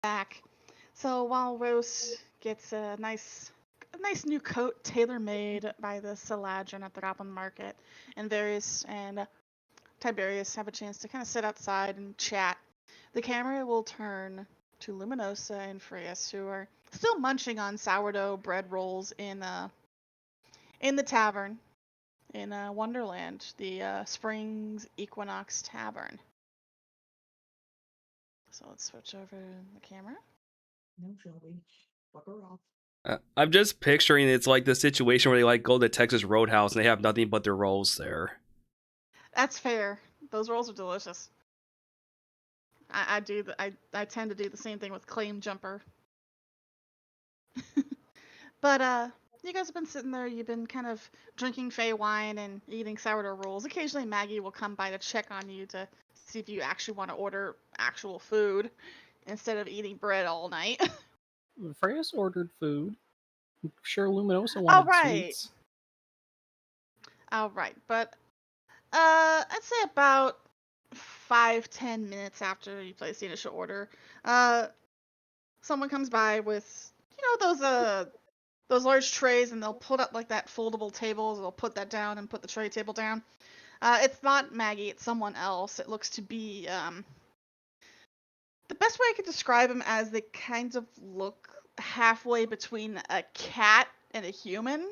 back. So while Rose gets a nice new coat tailor-made by the Saladrin at the Goblin Market, and Various and Tiberius have a chance to kind of sit outside and chat, the camera will turn to Luminosa and Freas, who are still munching on sourdough bread rolls in the tavern in Wonderland, the Springs Equinox Tavern. So let's switch over the camera. No, Shelby. Fuck her off. I'm just picturing it's like the situation where they like go to Texas Roadhouse and they have nothing but their rolls there. That's fair. Those rolls are delicious. I tend to do the same thing with Claim Jumper. But you guys have been sitting there. You've been kind of drinking Fey wine and eating sourdough rolls. Occasionally, Maggie will come by to check on you to see if you actually want to order actual food instead of eating bread all night. Freya's ordered food. I'm sure Luminosa All wanted right. sweets. All right, but I'd say about 5-10 minutes after you place the initial order, someone comes by with those large trays, and they'll put up like that foldable tables. They'll put that down and put the tray table down. It's not Maggie, it's someone else. It looks to be the best way I could describe them as they kind of look halfway between a cat and a human.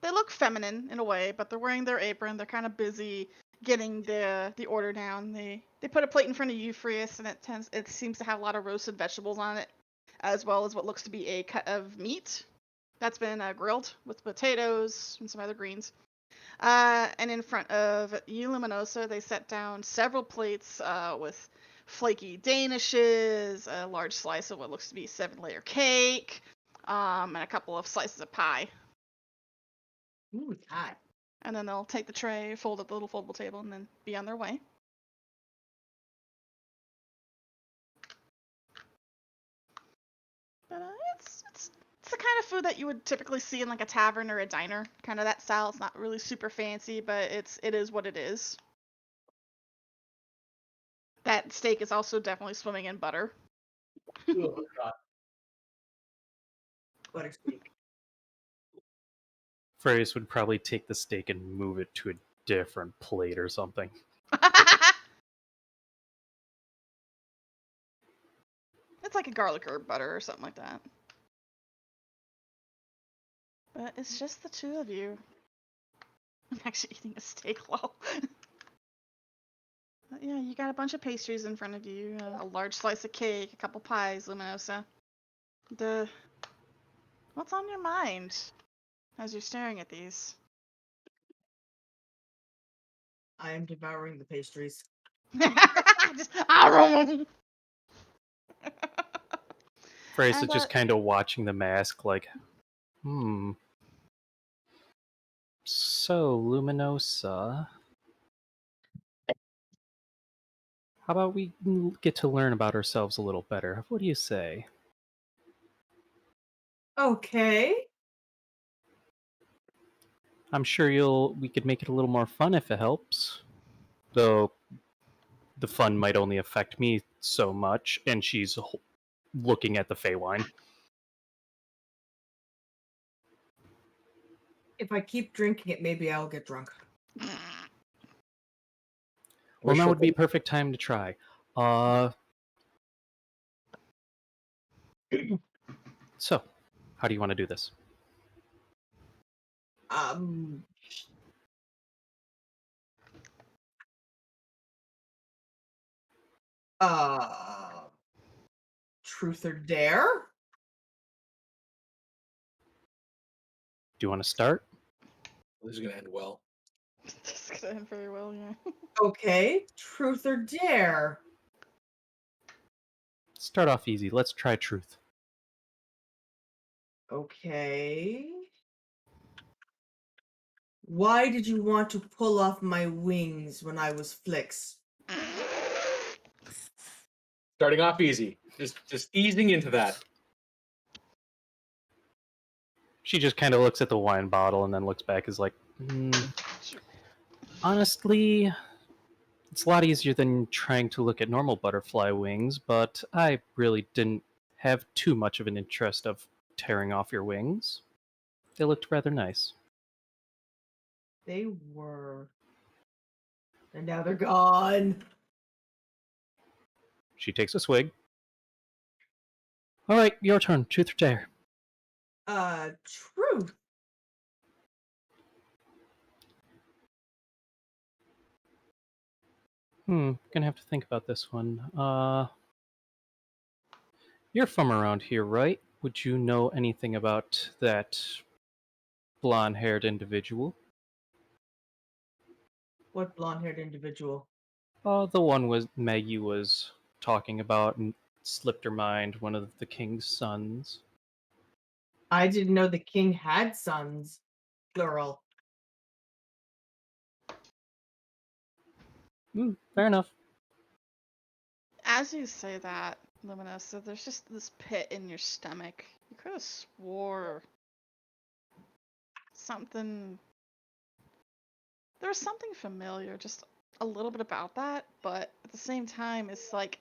They look feminine in a way, but they're wearing their apron. They're kind of busy getting the order down. They put a plate in front of you, Freas, and it seems to have a lot of roasted vegetables on it, as well as what looks to be a cut of meat that's been grilled with potatoes and some other greens. And in front of you, Luminosa, they set down several plates with flaky danishes, a large slice of what looks to be 7-layer cake, and a couple of slices of pie. Ooh, it's hot. And then they'll take the tray, fold up the little foldable table, and then be on their way. But it's the kind of food that you would typically see in like a tavern or a diner, kind of that style. It's not really super fancy, but it is what it is. That steak is also definitely swimming in butter. Oh, God. Butter steak. Freya's would probably take the steak and move it to a different plate or something. It's like a garlic herb butter or something like that. But it's just the two of you. I'm actually eating a steak lol. But yeah, you got a bunch of pastries in front of you, a large slice of cake, a couple pies, Luminosa. What's on your mind as you're staring at these? I am devouring the pastries. Just, Freya's And, just kind of watching the mask like, So, Luminosa, how about we get to learn about ourselves a little better? What do you say? Okay. I'm sure we could make it a little more fun if it helps. Though the fun might only affect me so much, and she's looking at the Feywine. If I keep drinking it, maybe I'll get drunk. Well, now would be a perfect time to try. So, how do you want to do this? Truth or dare? Do you want to start? This is going to end well. This is gonna end very well, yeah. Okay. Truth or dare? Start off easy. Let's try truth. Okay. Why did you want to pull off my wings when I was Flix? Starting off easy. Just easing into that. She just kind of looks at the wine bottle and then looks back, is like, honestly, It's a lot easier than trying to look at normal butterfly wings, but I really didn't have too much of an interest of tearing off your wings. They looked rather nice. They were. And now they're gone. She takes a swig. All right, your turn. Truth or dare? Truth. Gonna have to think about this one. You're from around here, right? Would you know anything about that blonde-haired individual? What blonde-haired individual? The one was Maggie was talking about and slipped her mind. One of the king's sons. I didn't know the king had sons. Plural. Fair enough. As you say that, Luminous, so there's just this pit in your stomach. You could have swore something. There was something familiar, just a little bit about that, but at the same time, it's like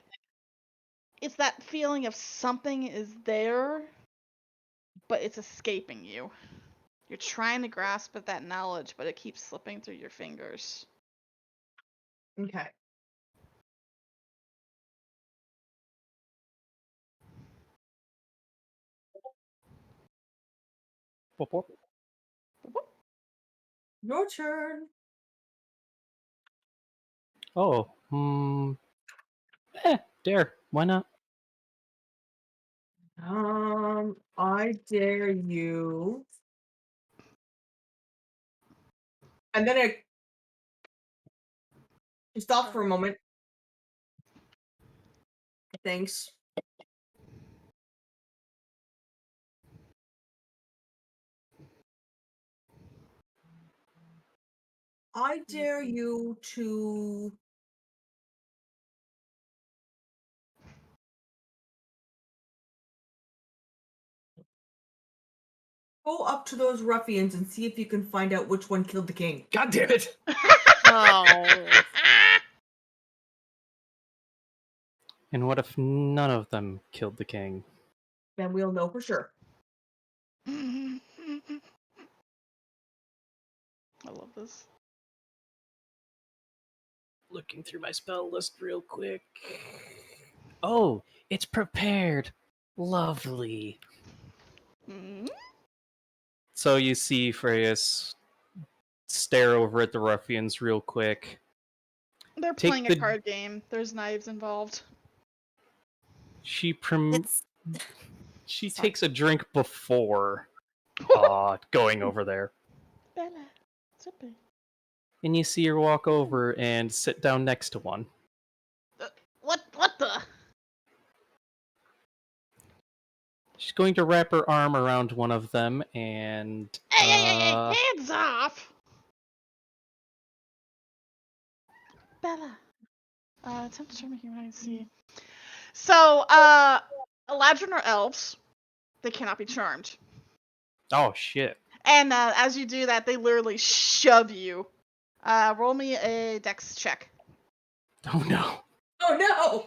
it's that feeling of something is there, but it's escaping you. You're trying to grasp at that knowledge, but it keeps slipping through your fingers. Okay. Whoop, whoop. Your turn. Oh, dare. Why not? I dare you. And then it stops for a moment. Thanks. I dare you to go up to those ruffians and see if you can find out which one killed the king. God damn it! Oh. And what if none of them killed the king? Then we'll know for sure. I love this. Looking through my spell list real quick. Oh, it's prepared. Lovely. Mm? So you see Freya's stare over at the ruffians real quick. They're Take playing the- a card game. There's knives involved. She It's she sorry. takes a drink before going over there. Bella, zippy. And you see her walk over and sit down next to one. What the? She's going to wrap her arm around one of them and Hey, hands off! Bella. Attempt to determine human see. So, Eladrin are elves. They cannot be charmed. oh shit. And as you do that, they literally shove you. Roll me a dex check. Oh no. Oh no!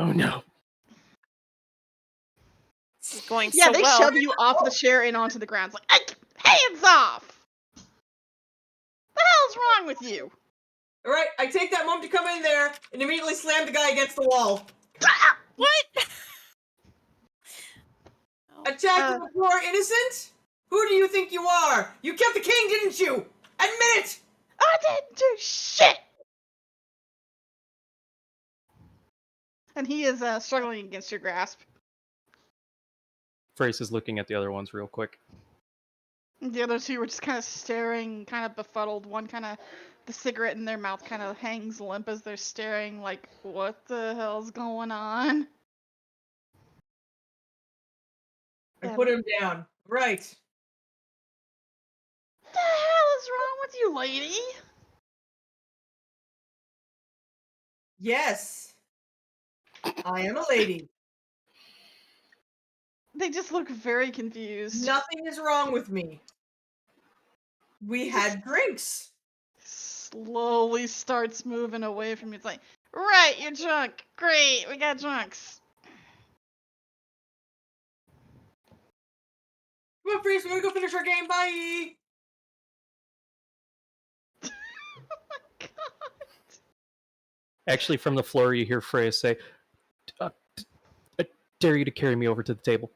Oh no. This is going Yeah, so they well. shove you off the chair and onto the ground. It's like, hands off! The hell's wrong with you? Alright, I take that moment to come in there and immediately slam the guy against the wall. What? Attacking a poor innocent? Who do you think you are? You killed the king, didn't you? Admit it! I didn't do shit! And he is struggling against your grasp. Frace is looking at the other ones real quick. The other two were just kind of staring, kind of befuddled. One kind of, the cigarette in their mouth kind of hangs limp as they're staring, like, what the hell's going on? I put him down. Right. What the hell is wrong with you, lady? Yes. I am a lady. They just look very confused. Nothing is wrong with me. We had drinks. slowly starts moving away from you. It's like, right, you're drunk. Great, we got drunks. Come on, Freeze, we're gonna go finish our game. Bye. Oh my god. Actually, from the floor, you hear Freya say, I dare you to carry me over to the table.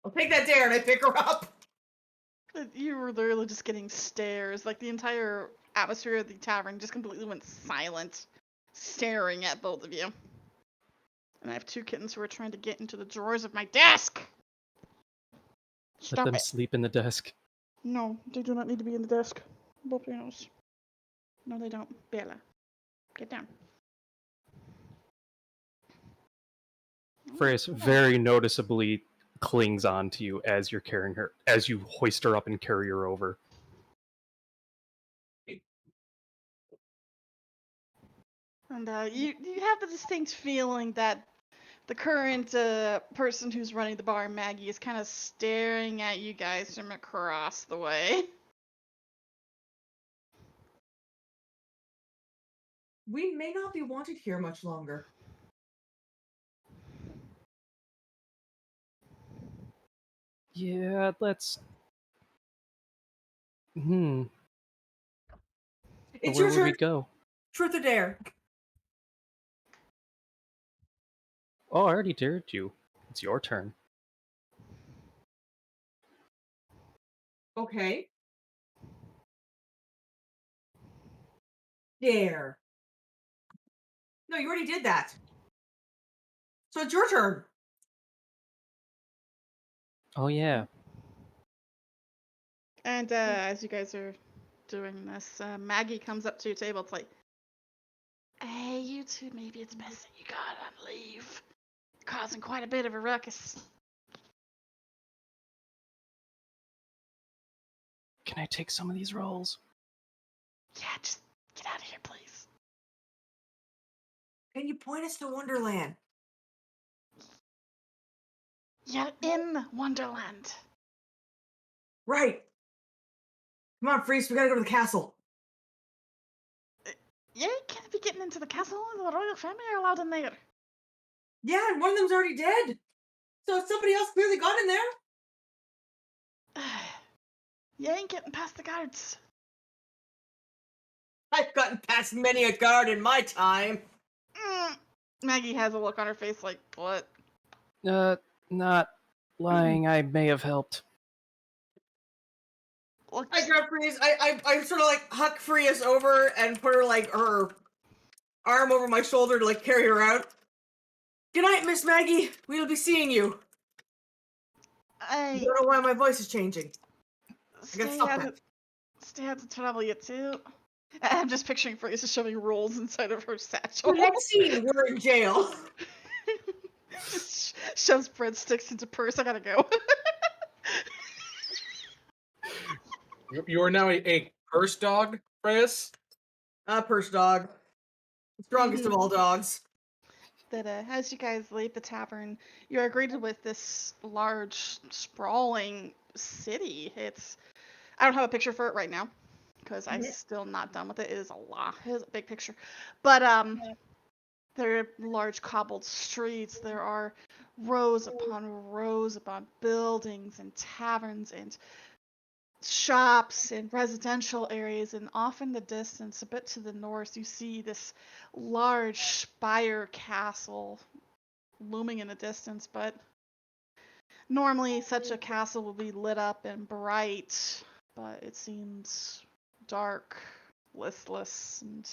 I'll take that dare and I pick her up. You were literally just getting stares. Like the entire atmosphere of the tavern just completely went silent, staring at both of you. And I have two kittens who are trying to get into the drawers of my desk. Let Stop them it. sleep in the desk. No, they do not need to be in the desk. Both your nose. No, they don't. Bella, get down. Freya very noticeably clings on to you as you're carrying her, as you hoist her up and carry her over. And you have the distinct feeling that the current person who's running the bar, Maggie, is kind of staring at you guys from across the way. We may not be wanted here much longer. Yeah, let's... It's Where your would turn. we go? Truth or dare? Oh, I already dared you. It's your turn. Okay. Dare. No, you already did that. So it's your turn. Oh, yeah. And as you guys are doing this, Maggie comes up to your table. It's like, hey, you two, maybe it's best that you gotta leave. You're causing quite a bit of a ruckus. Can I take some of these rolls? Yeah, just get out of here, please. Can you point us to Wonderland? You're in Wonderland. Right. Come on, Freeze, we gotta go to the castle. Yeah, you can't be getting into the castle. The royal family are allowed in there. Yeah, and one of them's already dead. So somebody else clearly got in there. You ain't getting past the guards. I've gotten past many a guard in my time. Maggie has a look on her face like, what? Not lying. I may have helped. Look, I grab Freeze. I sort of like huck Freeze over and put her like her arm over my shoulder to like carry her out. Good night, Miss Maggie. We'll be seeing you. I don't know why my voice is changing. I gotta stop that. Stay out of trouble, you two. I'm just picturing Fraser shoving rolls inside of her satchel. The next scene, we're in jail. Shoves breadsticks into purse. I gotta go. You are now a purse dog, Reyes. Purse dog. Strongest of all dogs. That as you guys leave the tavern, you're greeted with this large, sprawling city. I don't have a picture for it right now because I'm still not done with it. It is a lot. It is a big picture, but there are large cobbled streets. There are rows upon buildings and taverns and shops and residential areas, and off in the distance, a bit to the north, you see this large spire castle looming in the distance, but normally such a castle will be lit up and bright, but it seems dark, listless, and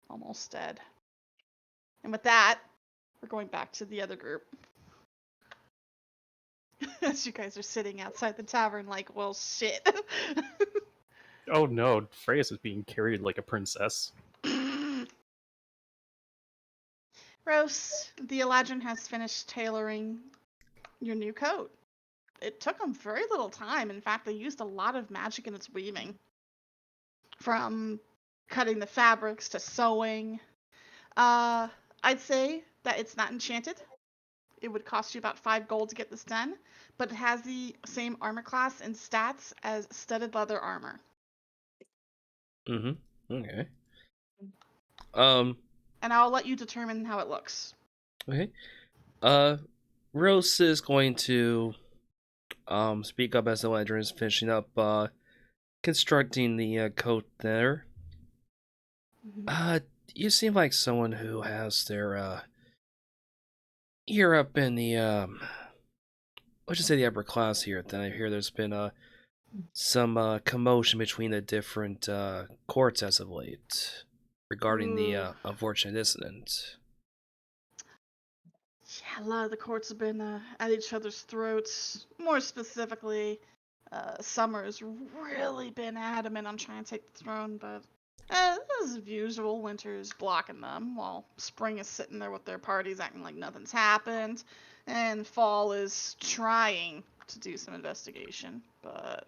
almost dead. And with that, we're going back to the other group. As you guys are sitting outside the tavern like, well, shit. Oh no, Freya is being carried like a princess. Rose, the Eladrin has finished tailoring your new coat. It took them very little time. In fact, they used a lot of magic in its weaving. From cutting the fabrics to sewing. I'd say that it's not enchanted. It would cost you about 5 gold to get this done, but it has the same armor class and stats as studded leather armor. Mm-hmm. Okay. Um. And I'll let you determine how it looks. Okay. Rose is going to speak up as the legend is finishing up constructing the coat there. Mhm. You seem like someone who has their ear up in the let's just say the upper class here. Then I hear there's been some commotion between the different courts as of late regarding the Ooh. unfortunate incident. Yeah, a lot of the courts have been at each other's throats. More specifically, Summer's really been adamant on trying to take the throne, but as usual, Winter's blocking them, while Spring is sitting there with their parties acting like nothing's happened, and Fall is trying to do some investigation, but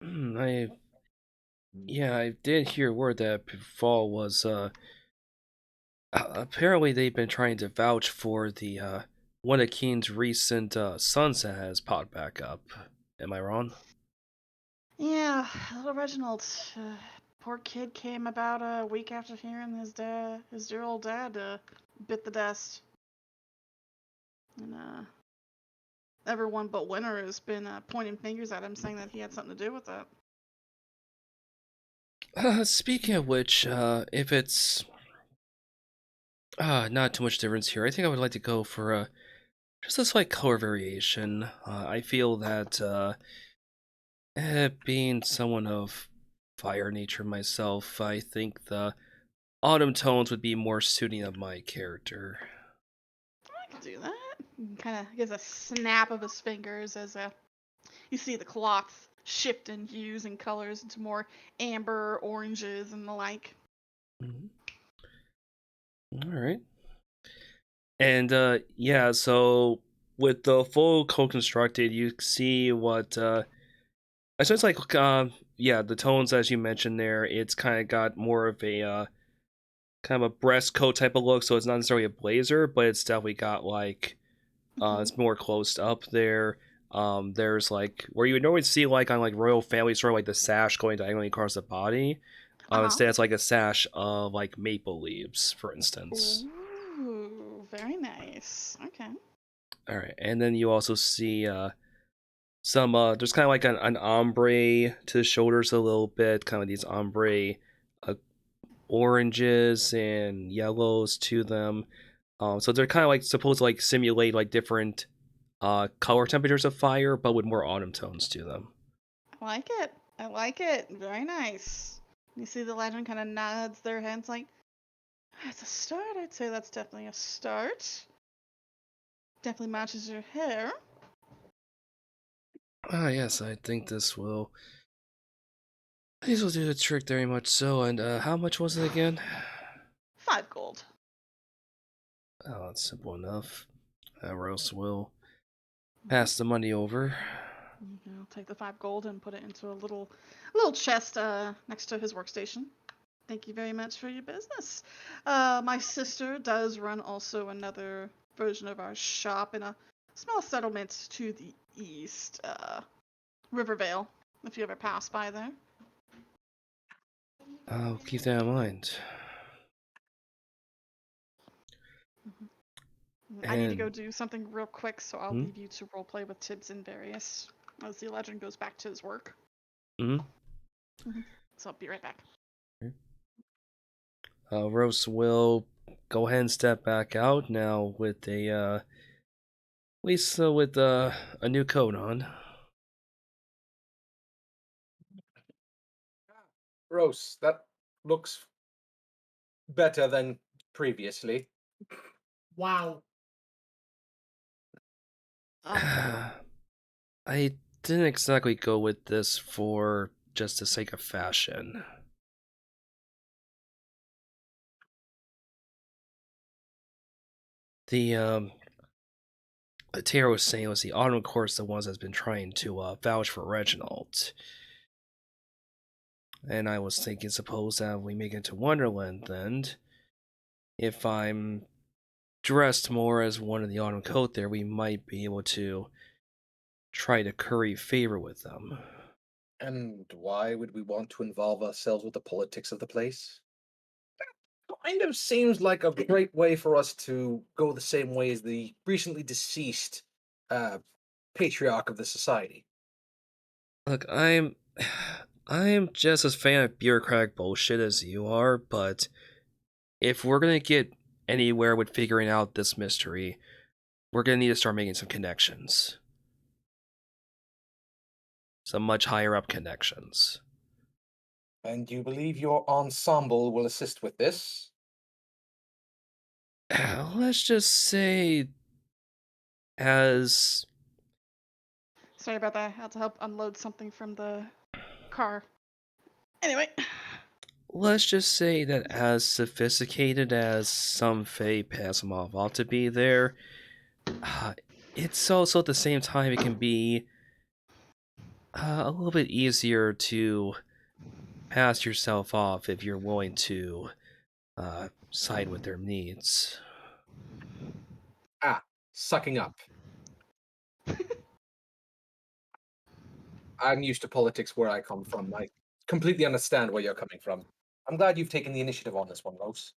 I did hear word that Fall was apparently they've been trying to vouch for the one of Keen's recent sons that has popped back up. Am I wrong? yeah, little Reginald, poor kid came about a week after hearing his dear old dad, bit the dust. And, everyone but Winter has been pointing fingers at him, saying that he had something to do with it. Speaking of which, if it's not too much difference here, I think I would like to go for just a slight color variation. I feel that being someone of fire nature myself, I think the autumn tones would be more suiting of my character. I can do that. Kind of gives a snap of his fingers as you see the cloth shift in hues and colors into more amber, oranges, and the like. Mm-hmm. All right. And yeah, so with the full co-constructed, you see what I so it's like yeah, the tones as you mentioned there, it's kind of got more of a kind of a breast coat type of look, so it's not necessarily a blazer, but it's definitely got like it's more closed up there. There's like where you would normally see like on like royal families, sort of like the sash going diagonally across the body. Uh-huh. Instead, it's like a sash of like maple leaves, for instance. Ooh, very nice. Okay. All right, and then you also see some there's kind of like an ombre to the shoulders a little bit, kind of these ombre uh, oranges and yellows to them. So they're kind of like supposed to like simulate like different color temperatures of fire, but with more autumn tones to them. I like it. I like it. Very nice. You see the legend kind of nods their heads like, that's a start. I'd say that's definitely a start. Definitely matches your hair. Ah, yes, I think this will. These will do the trick very much so. And how much was it again? 5 gold. Oh, it's simple enough. Rose will pass the money over. I'll take the 5 gold and put it into a little chest next to his workstation. Thank you very much for your business. My sister does run also another version of our shop in a small settlement to the east, Rivervale, if you ever pass by there. I'll keep that in mind. I need to go And do something real quick, so I'll leave you to roleplay with Tibbs and Various as the legend goes back to his work. So I'll be right back. Rose will go ahead and step back out now with a at least with a new coat on. Rose, that looks better than previously. Wow. I didn't exactly go with this for just the sake of fashion. The Tara was saying was the autumn course the ones that's been trying to vouch for Reginald. And I was thinking, suppose that we make it to Wonderland, then if I'm dressed more as one in the autumn coat there, we might be able to try to curry favor with them. And why would we want to involve ourselves with the politics of the place? That kind of seems like a great way for us to go the same way as the recently deceased patriarch of the society. Look, I'm just as fan of bureaucratic bullshit as you are, but if we're gonna get anywhere with figuring out this mystery, we're gonna need to start making some connections. Some much higher up connections. And you believe your ensemble will assist with this? Let's just say, as Sorry about that. I had to help unload something from the car. Anyway, let's just say that as sophisticated as some Fae Pasimov ought to be there, it's also at the same time it can be a little bit easier to pass yourself off if you're willing to side with their needs. Sucking up. I'm used to politics where I come from. I completely understand where you're coming from. I'm glad you've taken the initiative on this one, Rose.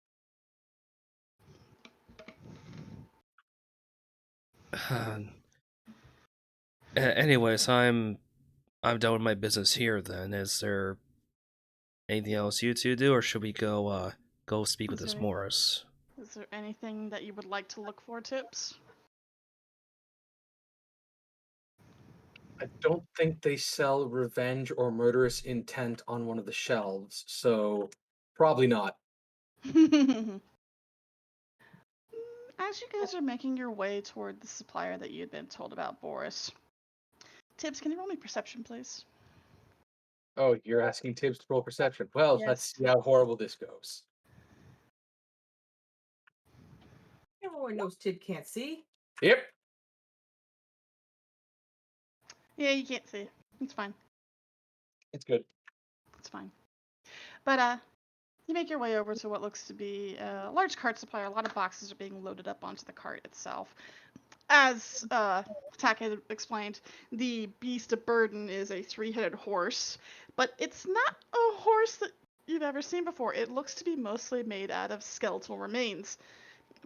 Anyways, I'm done with my business here. Then, is there anything else you two do, or should we go speak with this Okay. Morris? is there anything that you would like to look for, Tips? I don't think they sell revenge or murderous intent on one of the shelves, so probably not. As you guys are making your way toward the supplier that you had been told about, Boris, Tibbs, can you roll me perception, please? Oh, you're asking Tibbs to roll perception. Well, let's Yes. see how horrible this goes. Everyone knows Tib can't see. Yep. Yeah, you can't see. It's fine. It's good. It's fine. But you make your way over to what looks to be a large cart supplier. A lot of boxes are being loaded up onto the cart itself. As Tak had explained, the beast of burden is a three-headed horse, but it's not a horse that you've ever seen before. It looks to be mostly made out of skeletal remains,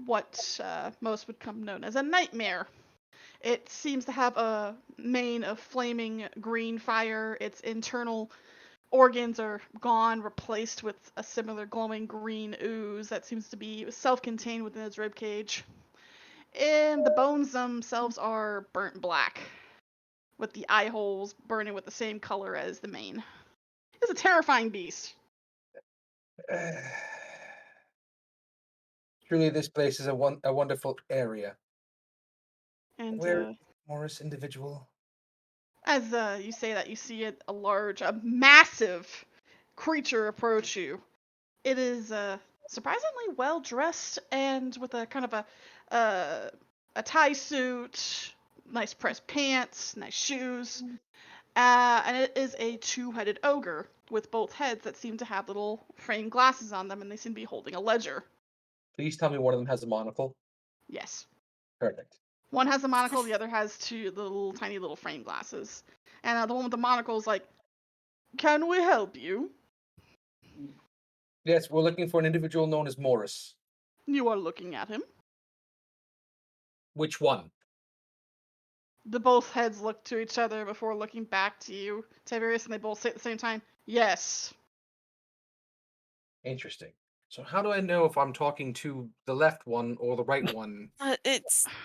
what most would come known as a nightmare. It seems to have a mane of flaming green fire. Its internal organs are gone, replaced with a similar glowing green ooze that seems to be self-contained within its ribcage. And the bones themselves are burnt black, with the eye holes burning with the same color as the mane. It's a terrifying beast. Truly, this place is a wonderful area. And Where Morris individual? as you say that, you see a massive creature approach you. It is surprisingly well dressed and with a kind of a tie suit, nice pressed pants, nice shoes, and it is a two-headed ogre with both heads that seem to have little framed glasses on them, and they seem to be holding a ledger. Please tell me one of them has a monocle. Yes, Perfect. one has a monocle, the other has the little tiny little frame glasses, and the one with the monocle is like, "Can we help you? Yes, we're looking for an individual known as Morris. You are looking at him." Which one? The both heads look to each other before looking back to you, Tiberius, and they both say at the same time, "Yes." Interesting. So how do I know if I'm talking to the left one or the right one? It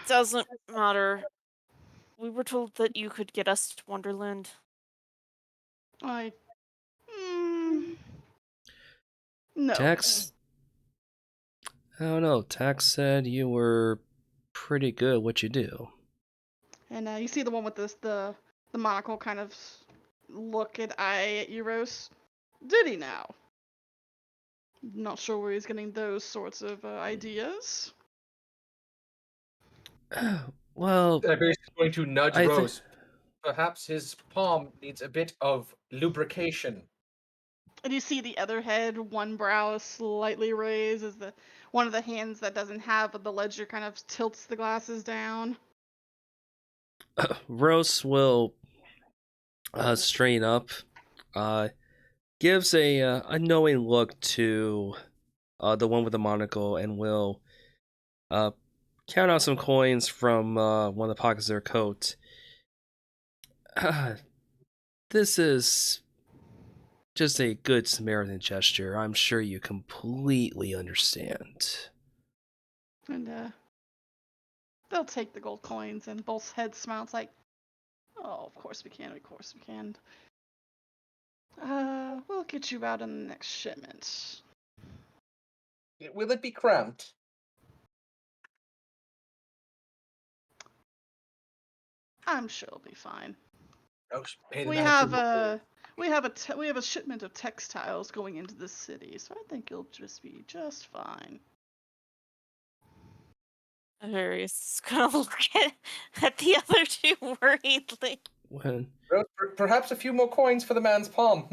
doesn't matter. We were told that you could get us to Wonderland. I. No. Tex, I don't know. Tex said you were pretty good at what you do. And you see the one with the monocle kind of look and eye at you, Rose. Did he now? Not sure where he's getting those sorts of ideas. Well, Tiberius is going to nudge I Rose. Perhaps his palm needs a bit of lubrication. And you see the other head, one brow slightly raised, as the one of the hands that doesn't have the ledger kind of tilts the glasses down. Rose will straighten up gives a knowing look to the one with the monocle and will count out some coins from one of the pockets of their coat. This is just a good Samaritan gesture. I'm sure you completely understand. And they'll take the gold coins, and both heads smile. It's like, oh, of course we can, of course we can. We'll get you out on the next shipment. Will it be cramped? I'm sure it'll be fine. Oh, pay the We man have for- we have a shipment of textiles going into the city, so I think it'll just be just fine. Various is gonna look at the other two worriedly. When Perhaps a few more coins for the man's palm,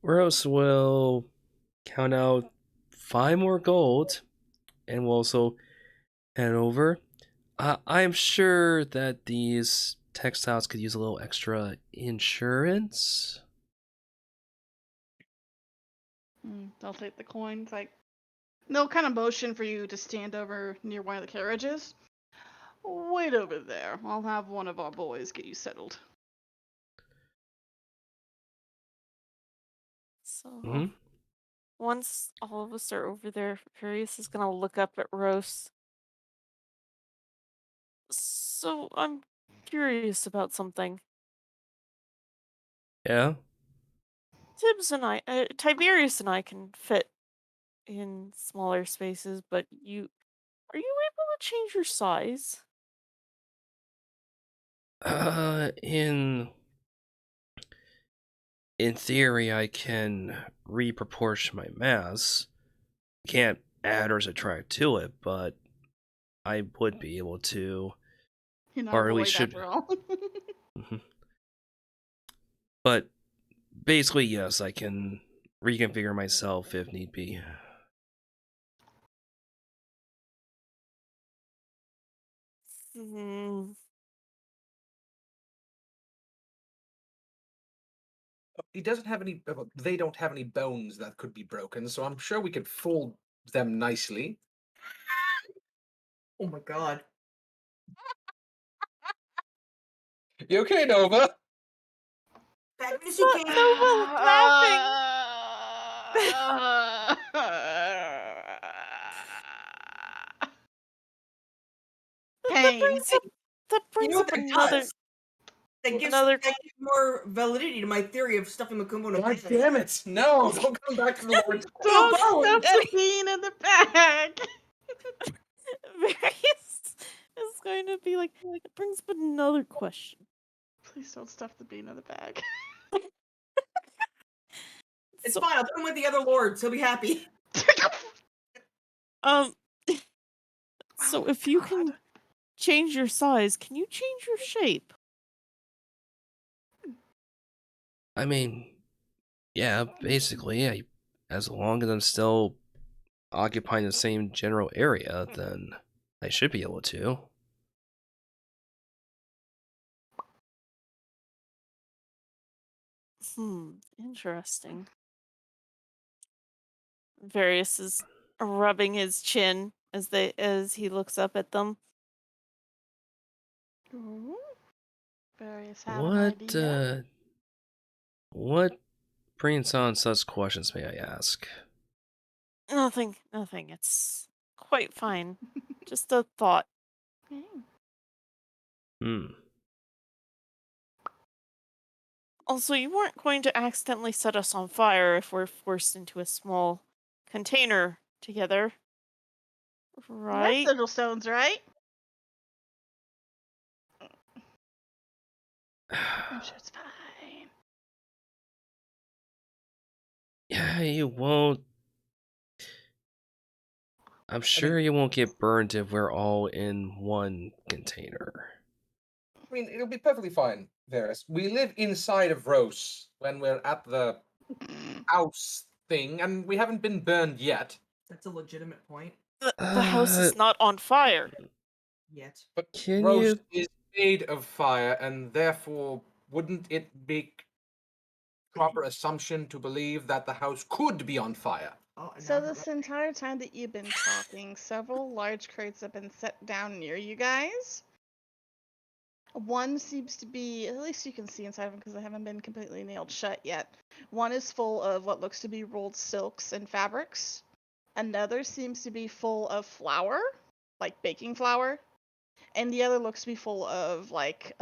Rose will count out 5 more gold and will also head over. I'm sure that these textiles could use a little extra insurance. They'll take the coins, like they'll kind of motion for you to stand over near one of the carriages. Wait over there. I'll have one of our boys get you settled. So once all of us are over there, Furious is gonna look up at Rose. So I'm curious about something. Yeah? Tiberius and I can fit in smaller spaces, but are you able to change your size? In theory, I can reproportion my mass. Can't add or subtract to it, but I would be able to. You're not Or a at void least should. after all. But basically, yes, I can reconfigure myself if need be. Hmm. He doesn't have any. They don't have any bones that could be broken, so I'm sure we could fold them nicely. Oh my god. You okay, Nova? That It's not Nova laughing. Pain. That brings You know up what that another. does? That gives more validity to my theory of stuffing Makumbo in a God bag. damn it! No, don't come back to the Lord. Don't bones. stuff the bean in the bag. Various is going to be like it brings up another question. Please don't stuff the bean in the bag. It's So, fine. I'll put him with the other lords. He'll be happy. so Oh if you God. can change your size, can you change your shape? I mean, yeah, basically, as long as I'm still occupying the same general area, then I should be able to. Interesting. Various is rubbing his chin as he looks up at them. Ooh. Various have an idea. What brings on such questions, may I ask? Nothing. It's quite fine. Just a thought. Also, you weren't going to accidentally set us on fire if we're forced into a small container together, right? That's sigil stones, right? I'm sure it's fine. Yeah, you won't. I'm sure you won't get burned if we're all in one container. I mean, it'll be perfectly fine, Varys. We live inside of Rose when we're at the house thing, and we haven't been burned yet. That's a legitimate point. The house is not on fire. Yet. But Can Rose you is made of fire, and therefore wouldn't it make proper assumption to believe that the house could be on fire? Oh, and So now- this entire time that you've been talking, several large crates have been set down near you guys. One seems to be, at least you can see inside of them because they haven't been completely nailed shut yet. One is full of what looks to be rolled silks and fabrics. Another seems to be full of flour, like baking flour. And the other looks to be full of like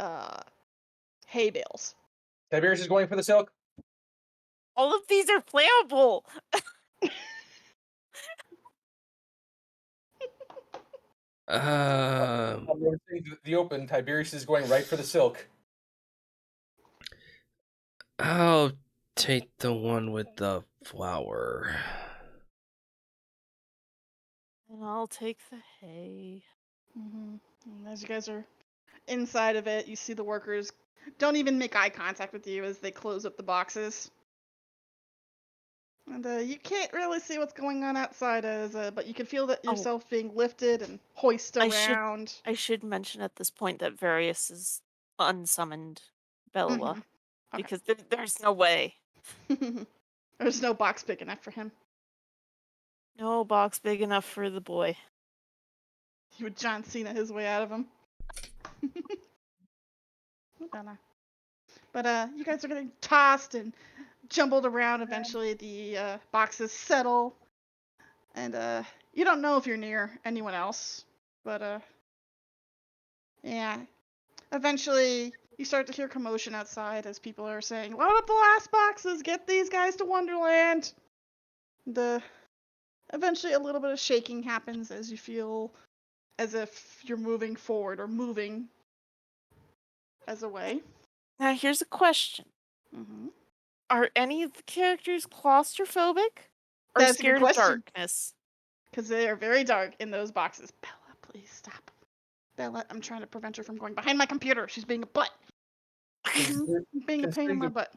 hay bales. Tiberius is going for the silk. All of these are flammable. Um, I'm noticing the open. Tiberius is going right for the silk. I'll take the one with the flower. And I'll take the hay. And as you guys are inside of it, you see the workers don't even make eye contact with you as they close up the boxes. And you can't really see what's going on outside, but you can feel that yourself being lifted and hoisted around. I should mention at this point that Various is unsummoned Bellola. Okay. Because there's no way. There's no box big enough for him. No box big enough for the boy. He would John Cena his way out of him. But you guys are getting tossed and jumbled around. Eventually, the boxes settle, and you don't know if you're near anyone else. But yeah. Eventually, you start to hear commotion outside as people are saying, "Load up the last boxes. Get these guys to Wonderland." Eventually, a little bit of shaking happens as you feel as if you're moving forward or moving as a way. Now here's a question. Mm-hmm. Are any of the characters claustrophobic? Or That's a good scared of question. darkness? Because they are very dark in those boxes. Bella, please stop. Bella, I'm trying to prevent her from going behind my computer. She's being a butt. Being a pain in my butt.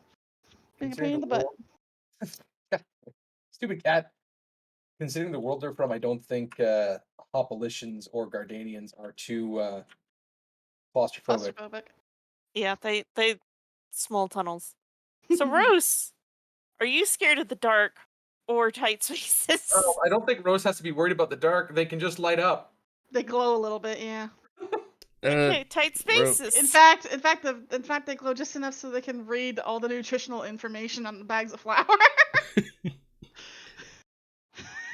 Being a pain in the butt. Stupid cat. Considering the world they're from, I don't think Hopolitions or Gardanians are too claustrophobic. Yeah, they small tunnels. So Rose, are you scared of the dark or tight spaces? Oh, I don't think Rose has to be worried about the dark. They can just light up. They glow a little bit, yeah. Okay, tight spaces. In fact, they glow just enough so they can read all the nutritional information on the bags of flour.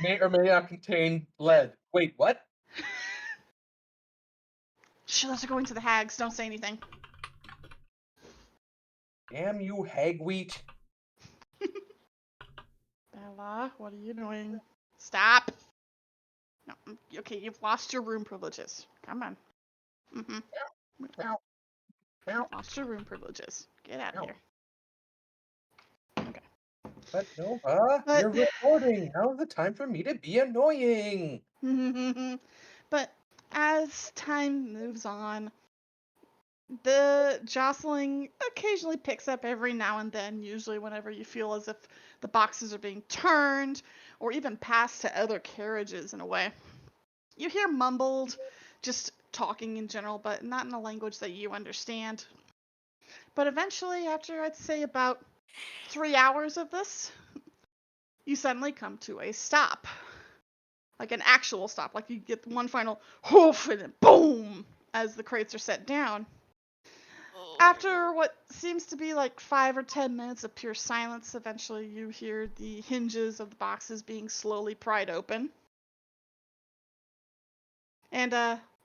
May or may not contain lead. Wait, what? Shh, let's go into the hags. Don't say anything. Damn you, hagwheat. Bella, what are you doing? Stop. No, okay, you've lost your room privileges. Come on. Lost your room privileges. Get out of here. Okay. But no, you're recording. Now's the time for me to be annoying. But as time moves on, the jostling occasionally picks up every now and then, usually whenever you feel as if the boxes are being turned or even passed to other carriages in a way. You hear mumbled, just talking in general, but not in a language that you understand. But eventually, after I'd say about 3 hours of this, you suddenly come to a stop. Like an actual stop. Like you get one final hoof and then boom as the crates are set down. After what seems to be like 5 or 10 minutes of pure silence, eventually you hear the hinges of the boxes being slowly pried open. And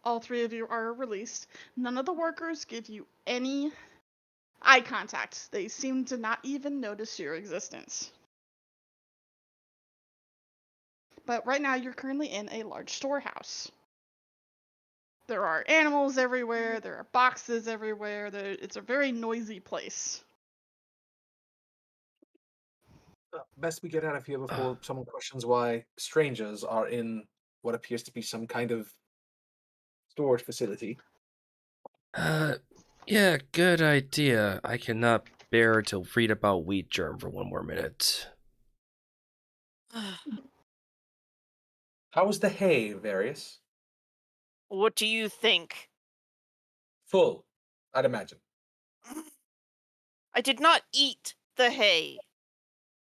all three of you are released. None of the workers give you any eye contact. They seem to not even notice your existence. But right now you're currently in a large storehouse. There are animals everywhere, there are boxes everywhere, it's a very noisy place. Best we get out of here before someone questions why strangers are in what appears to be some kind of storage facility. Yeah, good idea. I cannot bear to read about wheat germ for one more minute. How was the hay, Various? What do you think? Full, I'd imagine. I did not eat the hay.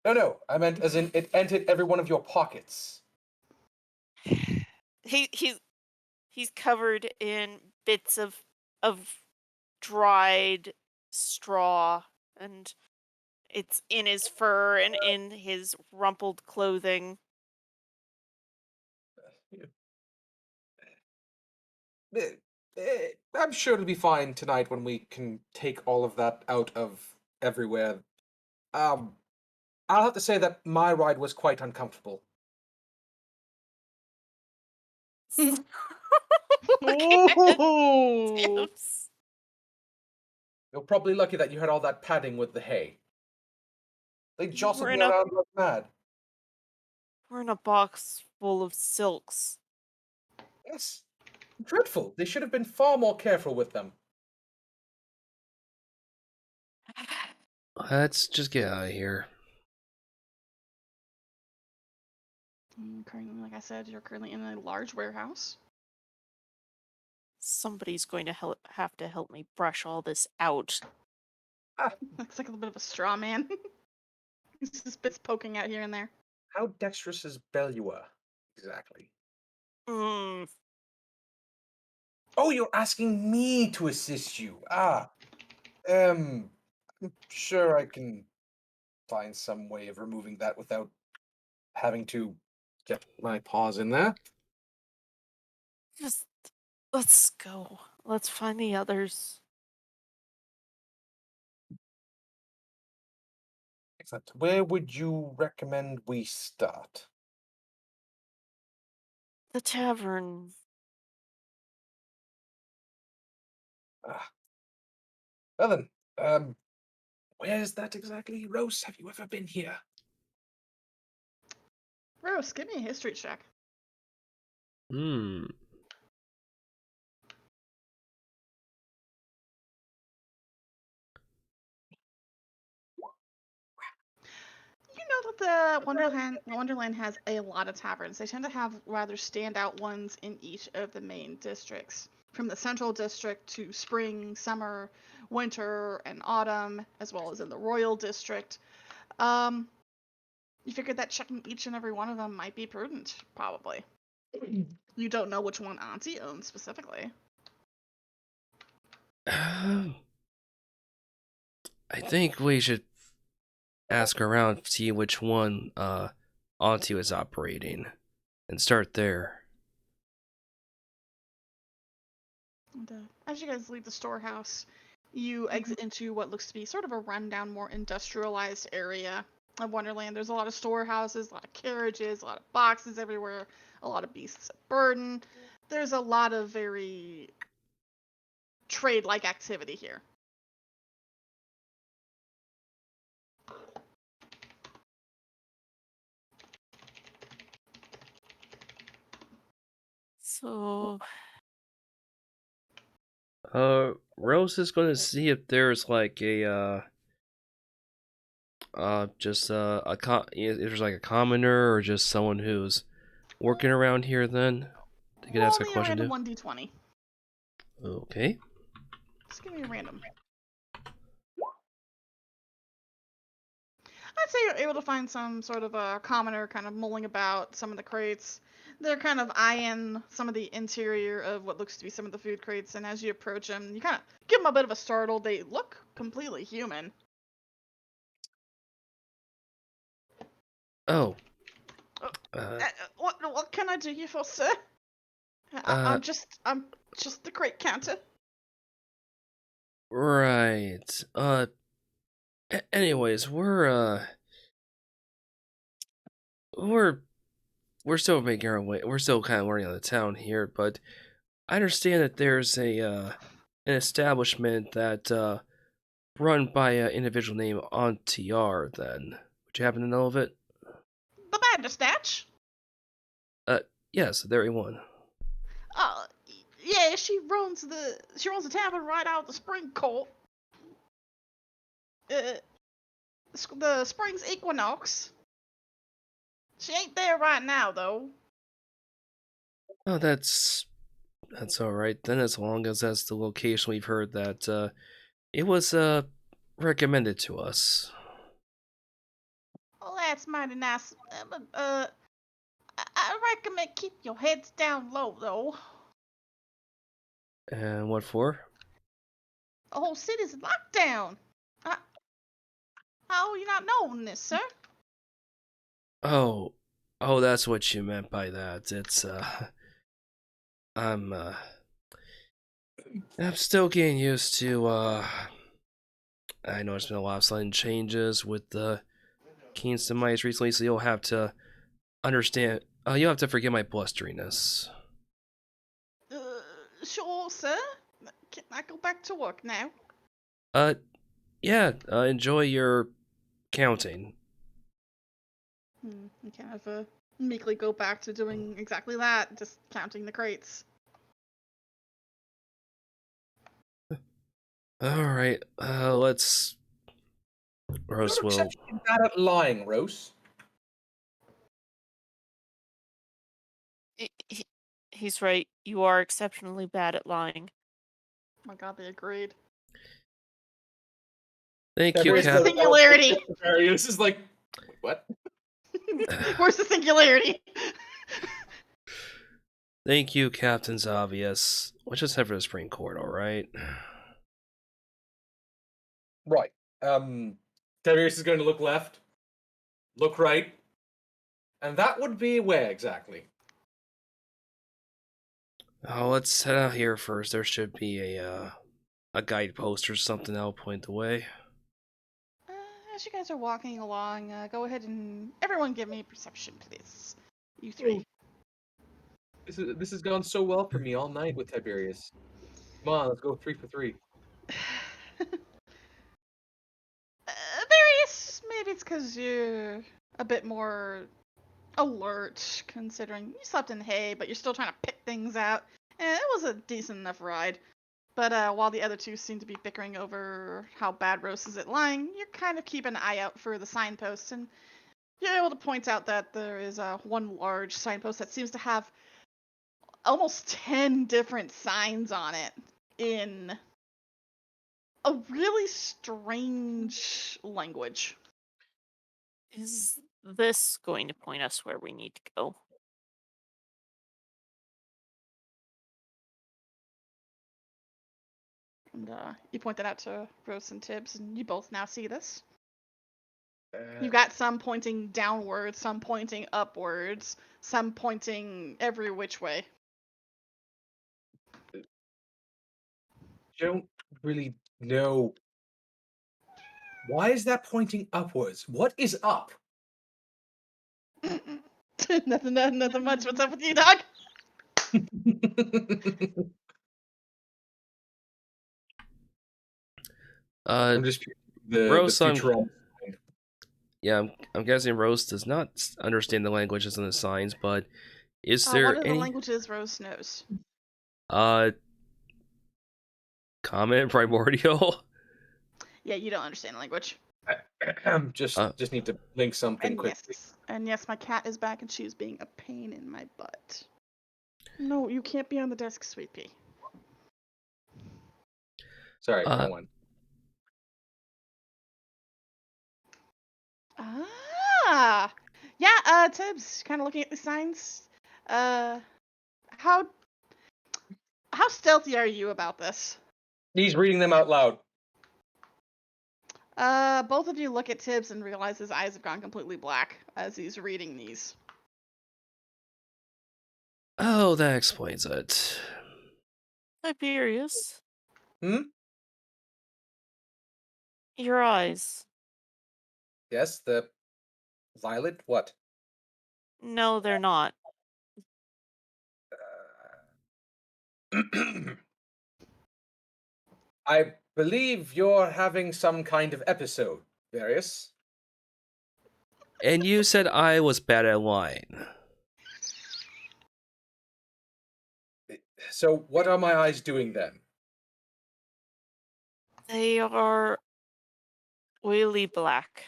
No, I meant as in it entered every one of your pockets. He's covered in bits of dried straw, and it's in his fur and in his rumpled clothing. I'm sure it'll be fine tonight when we can take all of that out of everywhere. I'll have to say that my ride was quite uncomfortable. Ooh. Tips. You're probably lucky that you had all that padding with the hay. They jostled We're me in a around like mad. we're in a box full of silks. Yes. Dreadful. They should have been far more careful with them. Let's just get out of here. Currently, like I said, you're currently in a large warehouse. Somebody's going to have to help me brush all this out. Looks like a little bit of a straw man. He's just bits poking out here and there. How dexterous is Belua? Exactly. Mm. Oh, you're asking me to assist you. I'm sure I can find some way of removing that without having to get my paws in there. Just let's go. Let's find the others. Excellent. Where would you recommend we start? The tavern. Well then, where's that exactly? Rose, have you ever been here? Rose, give me a history check. Hmm. You know that the Wonderland has a lot of taverns. They tend to have rather standout ones in each of the main districts. From the central district to spring, summer, winter, and autumn, as well as in the royal district. You figured that checking each and every one of them might be prudent, probably. You don't know which one Auntie owns specifically. I think we should ask around, see which one Auntie is operating, and start there. And, as you guys leave the storehouse, you exit into what looks to be sort of a rundown, more industrialized area of Wonderland. There's a lot of storehouses, a lot of carriages, a lot of boxes everywhere, a lot of beasts of burden. There's a lot of very trade-like activity here. So Rose is gonna see if there's like a if there's like a commoner or just someone who's working around here. Then they could Roll ask a me a question random to. 1d20. Okay. Just give me a random. I'd say you're able to find some sort of a commoner kind of mulling about some of the crates. They're kind of eyeing some of the interior of what looks to be some of the food crates, and as you approach them, you kind of give them a bit of a startle. They look completely human. Oh. What can I do you for, sir? I'm just the crate counter. Right. Anyways, we're still making our way. We're still kind of learning on the town here, but I understand that there's an establishment that run by an individual named Auntiar. Then, would you happen to know of it? The Bandersnatch? Yes, there is one. Yeah, she runs the tavern right out of the spring court. The spring's equinox. She ain't there right now, though. Oh, that's That's all right then, as long as that's the location we've heard that it was recommended to us. Well, that's mighty nice. I recommend keep your heads down low, though. And what for? The whole city's locked down. How are you not knowing this, sir? Oh, that's what you meant by that. It's I'm still getting used to I know there's been a lot of sudden changes with the Kingston mice recently, so you'll have to understand. You'll have to forgive my blusteriness. Sure, sir. Can I go back to work now? Yeah. Enjoy your counting. You kind of meekly go back to doing exactly that, just counting the crates. All right. Let's. Rose You're will. exceptionally bad at lying, Rose. He's right. You are exceptionally bad at lying. Oh my god, they agreed. Thank you, Where's the Cap. singularity? This is like, wait, what? Where's the singularity? Thank you, Captain's obvious. Let's just head for the spring court, all right? Right. Darius is going to look left, look right, and that would be where exactly? Oh, let's head out here first. There should be a guidepost or something that'll point the way. As you guys are walking along, go ahead and everyone give me perception, please. You three. This has gone so well for me all night with Tiberius. Come on, let's go 3 for 3. Various. Maybe it's because you're a bit more alert, considering you slept in hay, but you're still trying to pick things out. It was a decent enough ride. But while the other two seem to be bickering over how bad Rose is at lying, you're kind of keeping an eye out for the signposts, and you're able to point out that there is one large signpost that seems to have almost 10 different signs on it in a really strange language. Is this going to point us where we need to go? And you point that out to Rose and Tibbs, and you both now see this. You've got some pointing downwards, some pointing upwards, some pointing every which way. Don't really know. Why is that pointing upwards? What is up? nothing much. What's up with you, dog? I'm just the Rose, future. yeah, I'm guessing Rose does not understand the languages and the signs, but is What there are the any languages Rose knows? common and primordial? Yeah, you don't understand language. Just need to link something quickly. And yes, my cat is back, and she's being a pain in my butt. No, you can't be on the desk, sweet pea. Sorry, wrong one. Yeah, Tibbs, kind of looking at the signs. How stealthy are you about this? He's reading them out loud. Both of you look at Tibbs and realize his eyes have gone completely black as he's reading these. Oh, that explains it. Tiberius. Your eyes. Yes, the violet. What? No, they're not. I believe you're having some kind of episode, Various. And you said I was bad at lying. So what are my eyes doing then? They are oily black.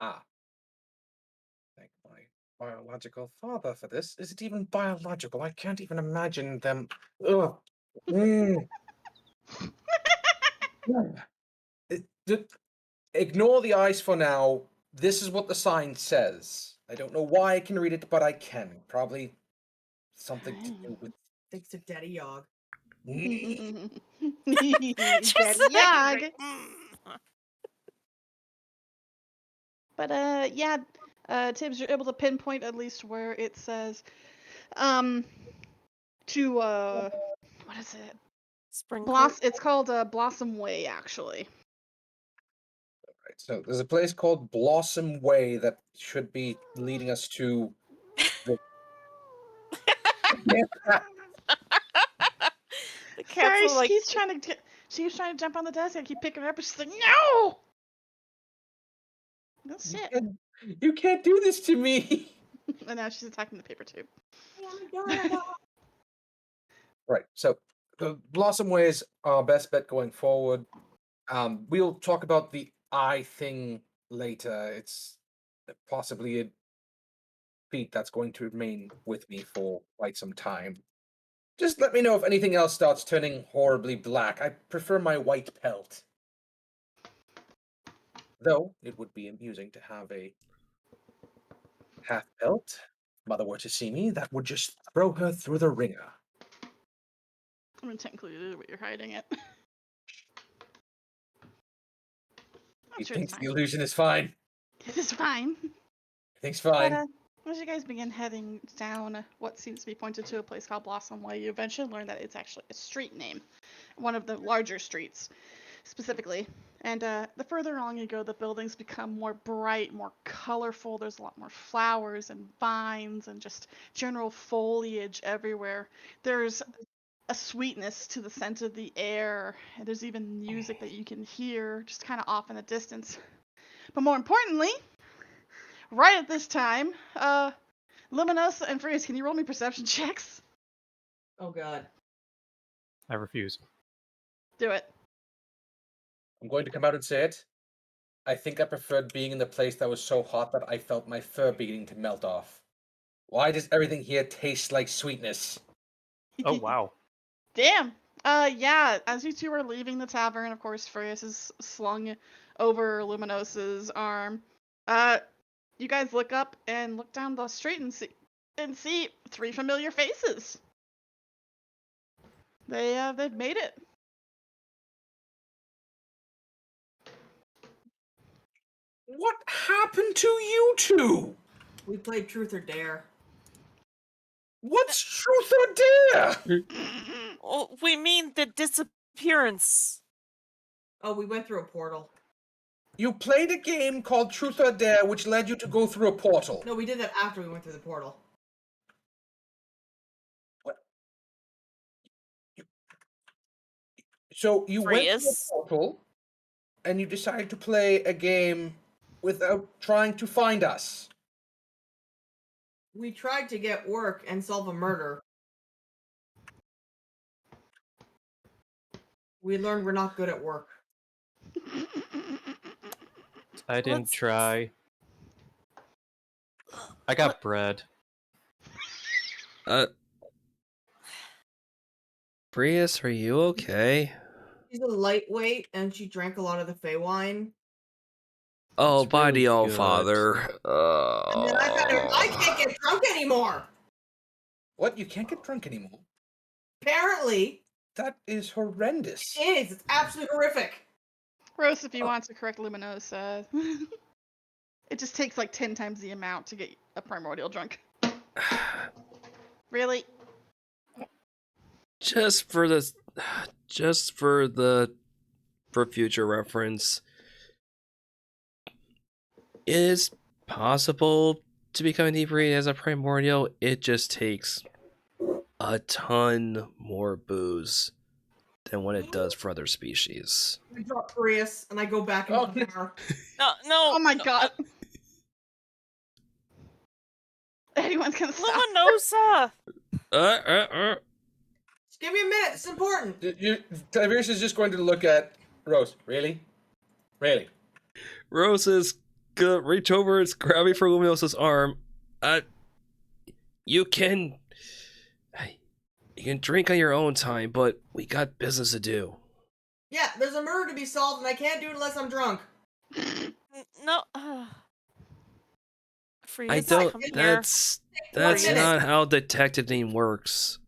Ah. Like my biological father for this. Is it even biological? I can't even imagine them. Ugh. Mm. Ignore the eyes for now. This is what the sign says. I don't know why I can read it, but I can. Probably something to do with. Thanks to Daddy Yog. Just Daddy like, Yog. mm. But yeah, Tibbs, you're able to pinpoint at least where it says, to what is it? Spring It's called Blossom Way, actually. Right, so there's a place called Blossom Way that should be leading us to. The... The cats Sorry, are like, she's trying to jump on the desk. I keep picking her up, and she's like, "No, no shit." You can't do this to me. And now she's attacking the paper tube. Right. So the Blossom Way is our best bet going forward. We'll talk about the eye thing later. It's possibly a feat that's going to remain with me for quite some time. Just let me know if anything else starts turning horribly black. I prefer my white pelt. Though it would be amusing to have a half pelt. If Mother were to see me, that would just throw her through the ringer. I mean, technically, it is what you're hiding it. He Sure, thinks it's the fine. illusion is fine. It is fine. He thinks fine. But as you guys begin heading down what seems to be pointed to a place called Blossom Way, you eventually learn that it's actually a street name, one of the larger streets, specifically. And the further along you go, the buildings become more bright, more colorful. There's a lot more flowers and vines and just general foliage everywhere. There's a sweetness to the scent of the air. And there's even music that you can hear just kind of off in the distance. But more importantly, right at this time, Luminosa and Freeze, can you roll me perception checks? Oh God. I refuse. Do it. I'm going to come out and say it. I think I preferred being in the place that was so hot that I felt my fur beginning to melt off. Why does everything here taste like sweetness? Oh wow. Damn. Yeah, as you two are leaving the tavern, of course, Freus is slung over Luminosa's arm. You guys look up and look down the street and see three familiar faces. They've made it. What happened to you two? We played Truth or Dare. What's truth or dare? oh, we mean the disappearance. Oh, we went through a portal. You played a game called Truth or Dare, which led you to go through a portal. No, we did that after we went through the portal. What? So you went through a Freus? portal, and you decided to play a game without trying to find us. We tried to get work and solve a murder. We learned we're not good at work. I didn't Let's- try. I got bread. Prius, are you okay? She's a lightweight and she drank a lot of the Fey wine. Oh, It's body really all good. father. And then I can't get drunk anymore. What? You can't get drunk anymore? Apparently, That is horrendous. it is. It's absolutely horrific. Rose, if you want to correct Luminosa, it just takes like 10 times the amount to get a primordial drunk. Really? Just for future reference, it is possible to become inebriated as a primordial. It just takes a ton more booze than what it does for other species. I drop Prius and I go back into the bar. No, Oh my no, god. Anyone's gonna stop. Luminosa! Just give me a minute. It's important. Tiberius is just going to look at Rose. Really? Really? Rose is gonna reach over, it's grabbing for Luminosa's arm. You can drink on your own time, but we got business to do. Yeah, there's a murder to be solved, and I can't do it unless I'm drunk. No. I Freeze, don't. come here. That's minute. not how detective name works.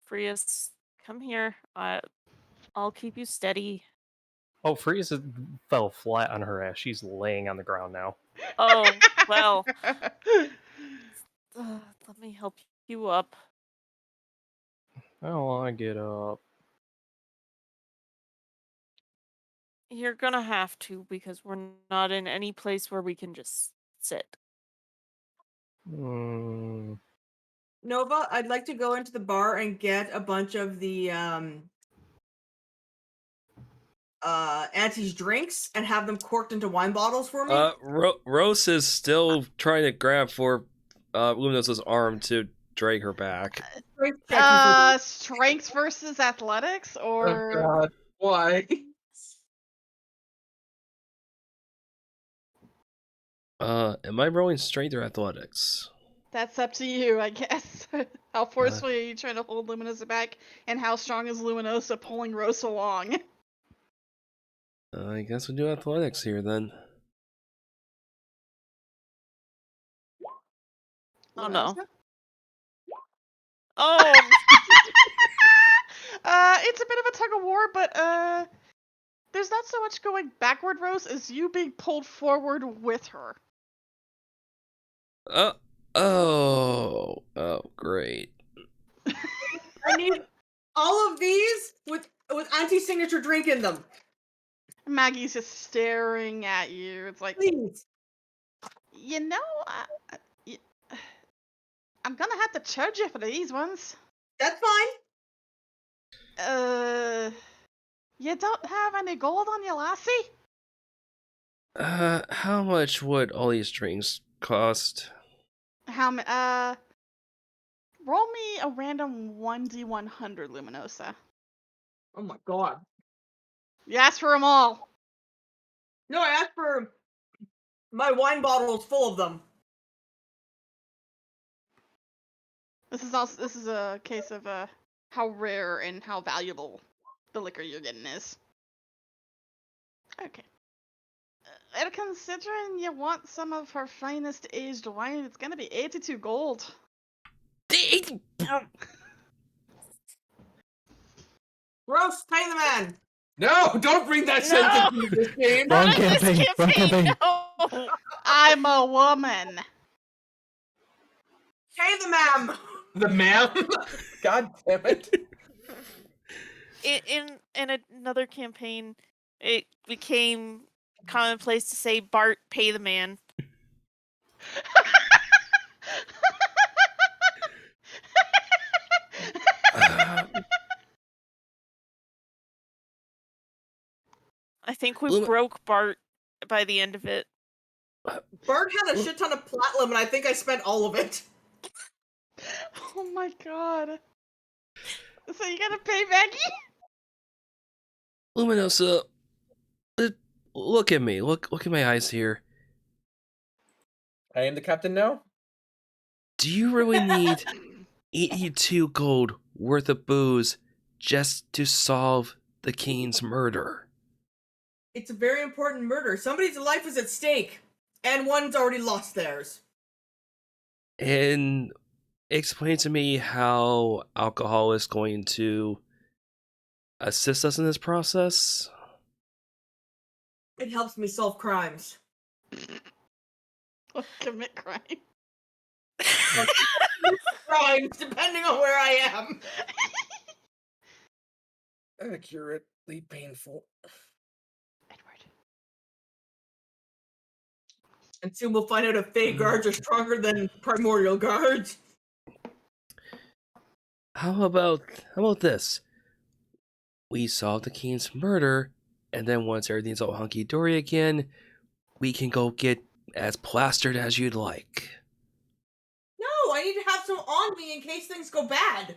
Freeze, come here. I'll keep you steady. Oh, Freeze fell flat on her ass. She's laying on the ground now. Oh, well. Let me help you up. I don't want to get up. You're gonna have to because we're not in any place where we can just sit. Mm, Nova, I'd like to go into the bar and get a bunch of the Auntie's drinks and have them corked into wine bottles for me. Rose is still trying to grab for Luminosa's arm to drag her back. Strengths versus athletics, or Oh God, why? Am I rolling strength or athletics? that's up to you, I guess. How forcefully are you trying to hold Luminosa back, and how strong is Luminosa pulling Rose along? I guess we'll do athletics here then. Oh no. Luminosa? Oh, It's a bit of a tug of war, but there's not so much going backward, Rose, as you being pulled forward with her. Oh, great. I need all of these with Auntie's signature drink in them. Maggie's just staring at you. It's like, Please. you know, y- I'm gonna have to charge you for these ones. That's fine. You don't have any gold on you, lassie? How much would all these drinks cost? How many? Roll me a random 1d100, Luminosa. Oh my god. You asked for them all. No, I asked for my wine bottles full of them. This is a case of how rare and how valuable the liquor you're getting is. Okay. And considering you want some of her finest aged wine, it's gonna be 82 gold. Gross, pay the man. No, don't bring that sentence into this game. Wrong not in this campaign, wrong campaign. No. I'm a woman. Pay the man. The ma'am. God damn it. In another campaign, it became commonplace to say, "Bart, pay the man." I think we broke Bart by the end of it. Bart had a shit ton of platinum, and I think I spent all of it. Oh my god. So you gotta pay Maggie? Luminosa, look at me. Look at my eyes here. I am the captain now? Do you really need 82 gold worth of booze just to solve the King's murder? It's a very important murder. Somebody's life is at stake, and one's already lost theirs. And explain to me how alcohol is going to assist us in this process. It helps me solve crimes. Or commit crime. Crimes, depending on where I am. Accurately painful. Edward. And soon we'll find out if Fae guards are stronger than primordial guards. How about this? We solve the King's murder, and then once everything's all hunky-dory again, we can go get as plastered as you'd like. No, I need to have some on me in case things go bad.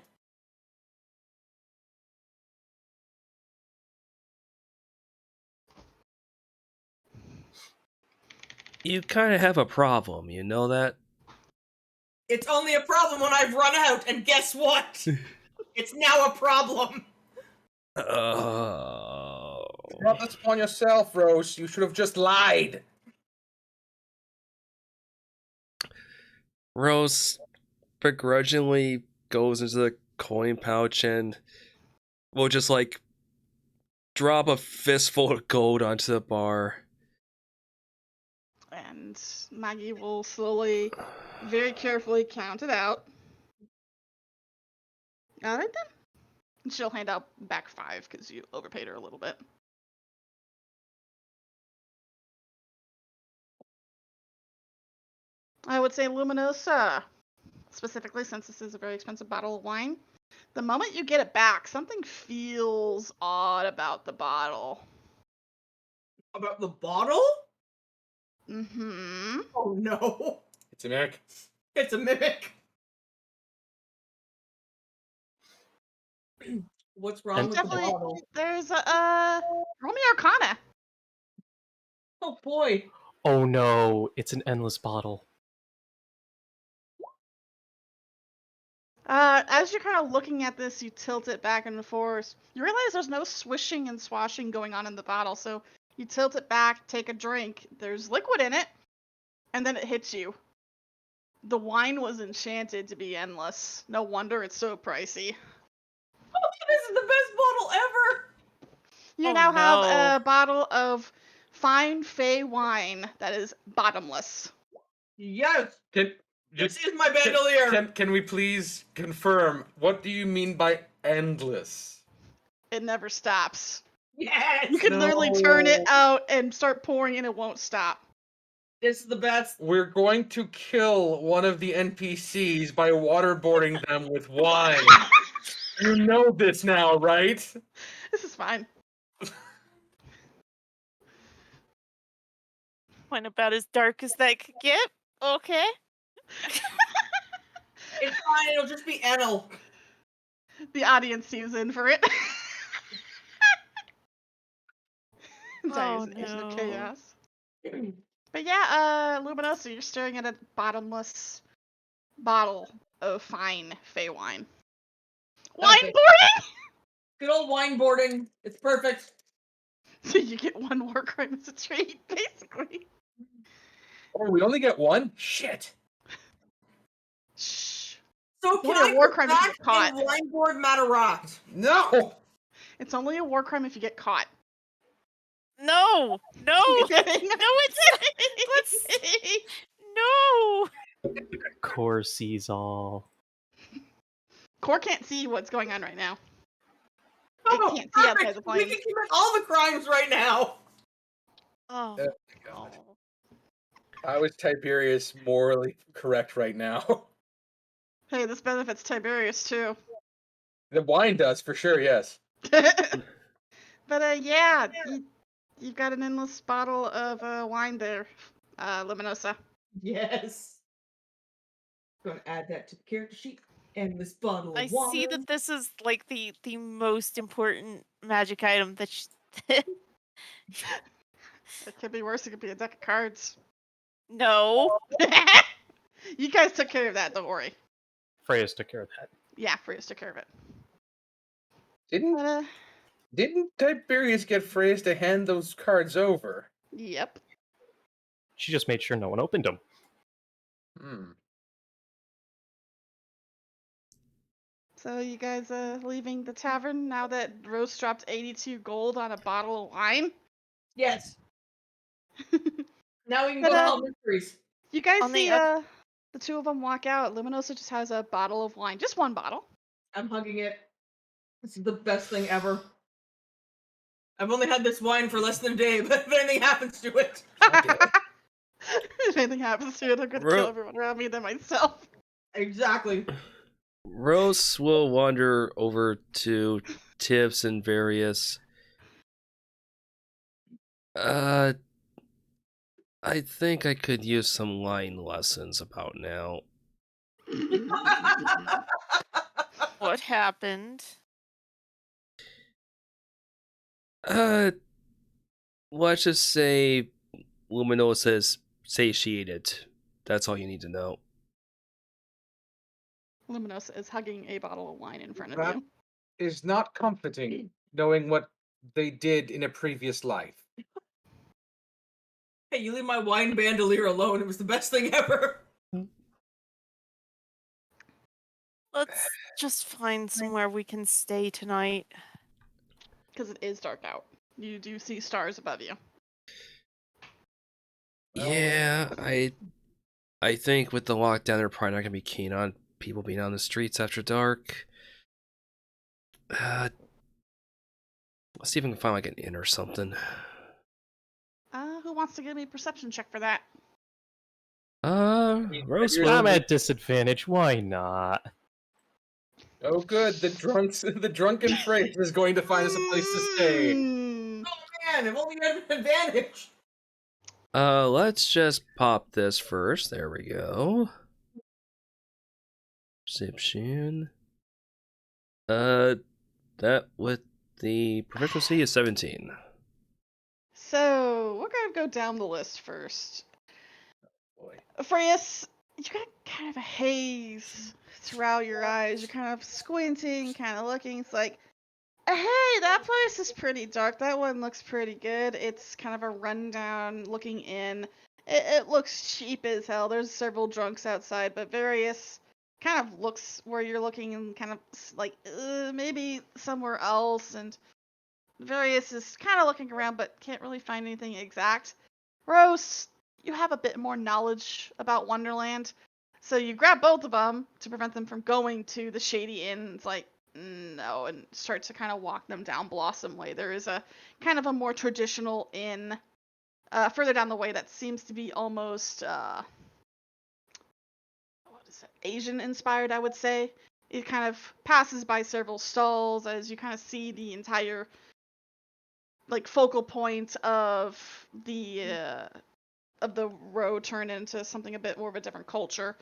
You kind of have a problem, you know that? It's only a problem when I've run out, and guess what? It's now a problem. Oh. Brought this upon yourself, Rose. You should have just lied. Rose begrudgingly goes into the coin pouch and will just like drop a fistful of gold onto the bar. And Maggie will slowly, very carefully count it out. All right then. And she'll hand out back 5 because you overpaid her a little bit. I would say Luminosa, specifically since this is a very expensive bottle of wine. The moment you get it back, something feels odd about the bottle. About the bottle? Mm-hmm. Oh no. It's a mimic. It's a mimic. What's wrong And with the Definitely, bottle? there's a roll me Arcana. Oh boy. Oh no, it's an endless bottle. As you're kind of looking at this, you tilt it back and forth. You realize there's no swishing and swashing going on in the bottle, so you tilt it back, take a drink. There's liquid in it, and then it hits you. The wine was enchanted to be endless. No wonder it's so pricey. Oh, this is the best bottle ever. You Oh, now have no. a bottle of fine Fae wine that is bottomless. Yes. Can, This is my bandolier. can we please confirm, what do you mean by endless? It never stops. Yes. You can literally turn it out and start pouring and it won't stop. This is the best. We're going to kill one of the NPCs by waterboarding them with wine. You know this now, right? This is fine. Went about as dark as that could get. Okay. It's fine. It'll just be Enel. The audience seems in for it. Oh, Dionysian of no. chaos. But yeah, Luminosa, you're staring at a bottomless bottle of fine Fey wine. Wine Okay. boarding! Good old wine boarding. It's perfect. So you get 1 war crime as a treat, basically. Oh, we only get one? Shit. Shh. So can Only a I war go crime if you back get caught. and wine board Mataroct? No! It's only a war crime if you get caught. No. No. I'm kidding. No, it's no. Core sees all. Core can't see what's going on right now. Oh, can't see outside perfect. the We flames. can commit all the crimes right now. Oh. Oh my god. How is Tiberius morally correct right now? Hey, this benefits Tiberius too. The wine does, for sure, yes. But yeah, you've got an endless bottle of wine there, Luminosa. Yes. Gonna add that to the character sheet. And this bottle of I wine. see that this is like the most important magic item that It could be worse. It could be a deck of cards. No. You guys took care of that. Don't worry. Freya's took care of that. Yeah, Freya's took care of it. Didn't But, didn't Tiberius get Freya's to hand those cards over? yep. She just made sure no one opened them. Hmm. So you guys leaving the tavern now that Rose dropped 82 gold on a bottle of wine? Yes. Now we can But, go solve mysteries. You guys On the see oth- the two of them walk out. Luminosa just has a bottle of wine. Just one bottle. I'm hugging it. This is the best thing ever. I've only had this wine for less than a day, but if anything happens to it, If anything happens to it, I'm gonna kill everyone around me than myself. exactly. Rose will wander over to Tips and various. I think I could use some line lessons about now. What happened? Let's just say Luminosa is satiated. That's all you need to know. Luminosa is hugging a bottle of wine in front of That you. is not comforting, knowing what they did in a previous life. Hey, you leave my wine bandolier alone. It was the best thing ever. Let's just find somewhere we can stay tonight. Because it is dark out. You do see stars above you. Yeah, I think with the lockdown, they're probably not gonna be keen on people being on the streets after dark. Let's see if we can find like an inn or something. Who wants to give me a perception check for that? Rose you're- will. I'm at disadvantage. Why not? Oh, good. The drunken phrase is going to find us a place to stay. Mm. Oh man, if only you had an advantage. Let's just pop this first. There we go. Perception. That with the proficiency is 17. So, we're going to go down the list first. Boy. Freya, you got kind of a haze throughout your eyes. You're kind of squinting, kind of looking. It's like, hey, that place is pretty dark. That one looks pretty good. It's kind of a rundown looking inn. It looks cheap as hell. There's several drunks outside, but various kind of looks where you're looking and kind of like maybe somewhere else. And various is kind of looking around, but can't really find anything exact. Rose, you have a bit more knowledge about Wonderland, so you grab both of them to prevent them from going to the Shady Inn. It's like, no, and start to kind of walk them down Blossom Way. There is a kind of a more traditional inn further down the way that seems to be almost what is it, Asian inspired, I would say. It kind of passes by several stalls as you kind of see the entire like focal point of the road turn into something a bit more of a different culture.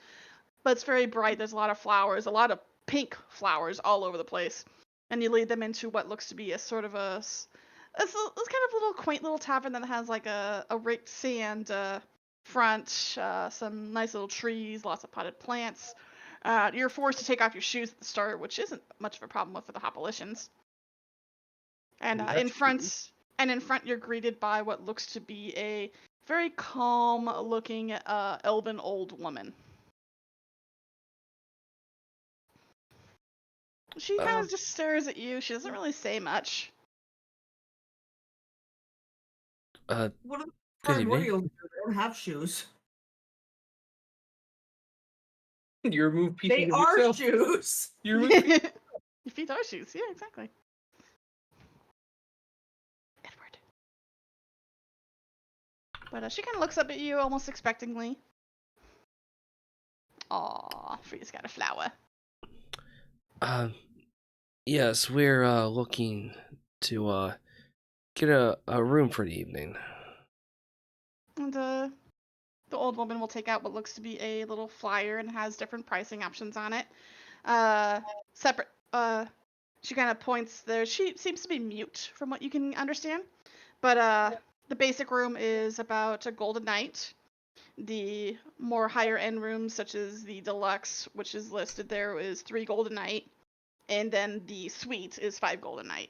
But it's very bright. There's a lot of flowers, a lot of pink flowers all over the place. And you lead them into what looks to be a sort of it's kind of a little quaint little tavern that has like a raked sand front, some nice little trees, lots of potted plants. You're forced to take off your shoes at the start, which isn't much of a problem for the Hopolitians. And in front, you're greeted by what looks to be a very calm-looking elven old woman. She kind of just stares at you. She doesn't really say much. What are the Good primordials evening. do? They don't have shoes. You remove pieces They of are yourself. shoes. You remove Your feet are shoes. Yeah, exactly. Edward. But she kind of looks up at you almost expectingly. Aw, Freya's got a flower. Yes, we're looking to get a room for the evening. And the old woman will take out what looks to be a little flyer and has different pricing options on it. Separate. She kind of points there. She seems to be mute from what you can understand. But the basic room is about a gold a night. The more higher end rooms, such as the deluxe, which is listed there, is 3 gold a night. And then the suite is 5 gold a night.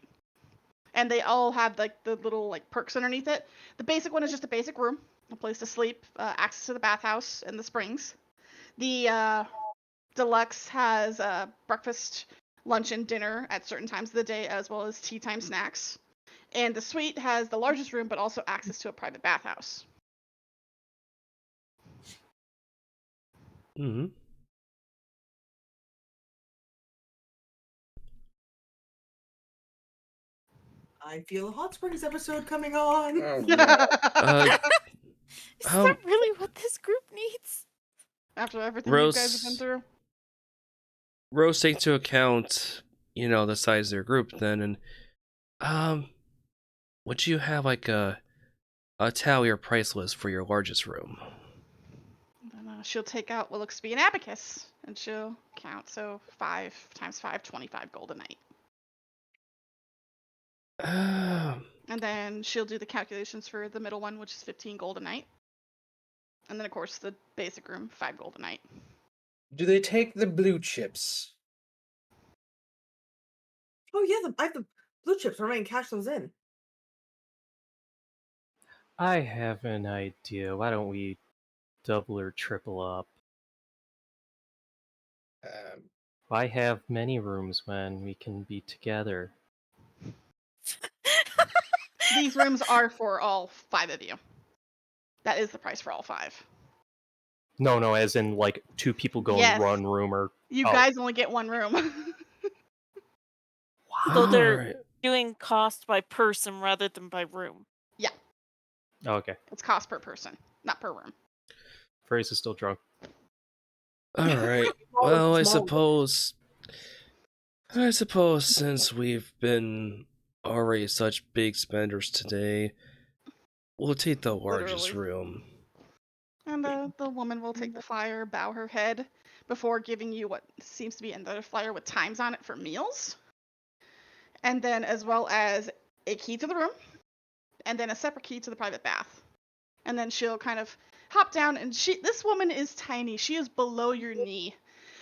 And they all have like the little like perks underneath it. The basic one is just a basic room, a place to sleep, access to the bathhouse and the springs. The deluxe has breakfast, lunch, and dinner at certain times of the day, as well as tea time snacks. And the suite has the largest room, but also access to a private bathhouse. Mm-hmm. I feel a Hot Springs episode coming on. Oh, no. Is How- that really what this group needs? After everything you guys have been Rose- through. Rose take into account, the size of their group then, and would you have like a tally or price list for your largest room? Then she'll take out what looks to be an abacus, and she'll count. So 5 times 5, 25 gold a night. And then she'll do the calculations for the middle one, which is 15 gold a night. And then, of course, the basic room, 5 gold a night. Do they take the blue chips? Oh yeah, I have the blue chips. Remain, cash those in. I have an idea. Why don't we double or triple up? Why have many rooms when we can be together? These rooms are for all 5 of you. That is the price for all 5. No, as in like 2 people go in Yes. one room or... You Oh. guys only get 1 room. So they're Alright. doing cost by person rather than by room. Yeah, Okay. it's cost per person, not per room. Phrase is still drunk. Alright. Well, I suppose since we've been already such big spenders today, we'll take the largest Literally. room. And the woman will take the flyer, bow her head, before giving you what seems to be another flyer with times on it for meals. And then as well as a key to the room, and then a separate key to the private bath. And then she'll kind of hop down, and this woman is tiny. She is below your knee.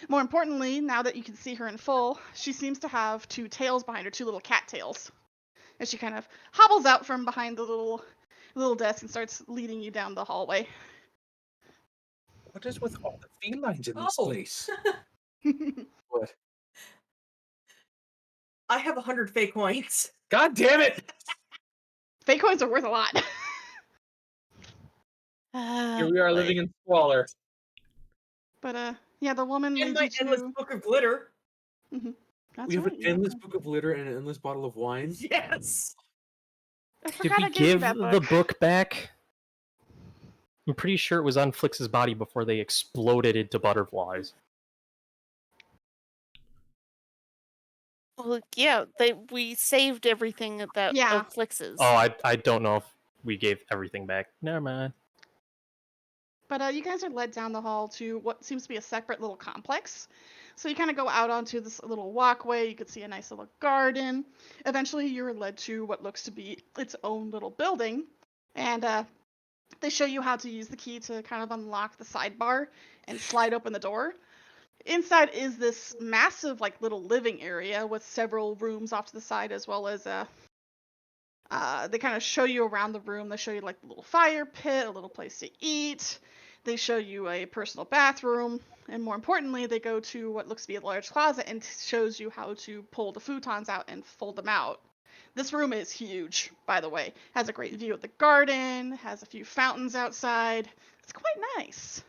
More importantly, now that you can see her in full, she seems to have 2 tails behind her, 2 little cat tails. And she kind of hobbles out from behind the little desk and starts leading you down the hallway. What is with all the felines in this Oh. place? What? I have 100 fake coins. God damn it! Fake coins are worth a lot. Here we are living in squalor. But yeah, the woman And leads my you endless to. book of glitter. That's We have right. an you have endless one. book of glitter and an endless bottle of wine. Yes. I Did forgot we I gave you give that the book back? I'm pretty sure it was on Flix's body before they exploded into butterflies. Well, yeah, we saved everything that Yeah. of Flix's. Oh, I don't know if we gave everything back. Never mind. But you guys are led down the hall to what seems to be a separate little complex. So you kind of go out onto this little walkway. You could see a nice little garden. Eventually, you're led to what looks to be its own little building. And they show you how to use the key to kind of unlock the sidebar and slide open the door. Inside is this massive, like, little living area with several rooms off to the side, as well as they kind of show you around the room. They show you like a little fire pit, a little place to eat. They show you a personal bathroom, and more importantly, they go to what looks to be a large closet and shows you how to pull the futons out and fold them out. This room is huge, by the way. Has a great view of the garden, has a few fountains outside. It's quite nice.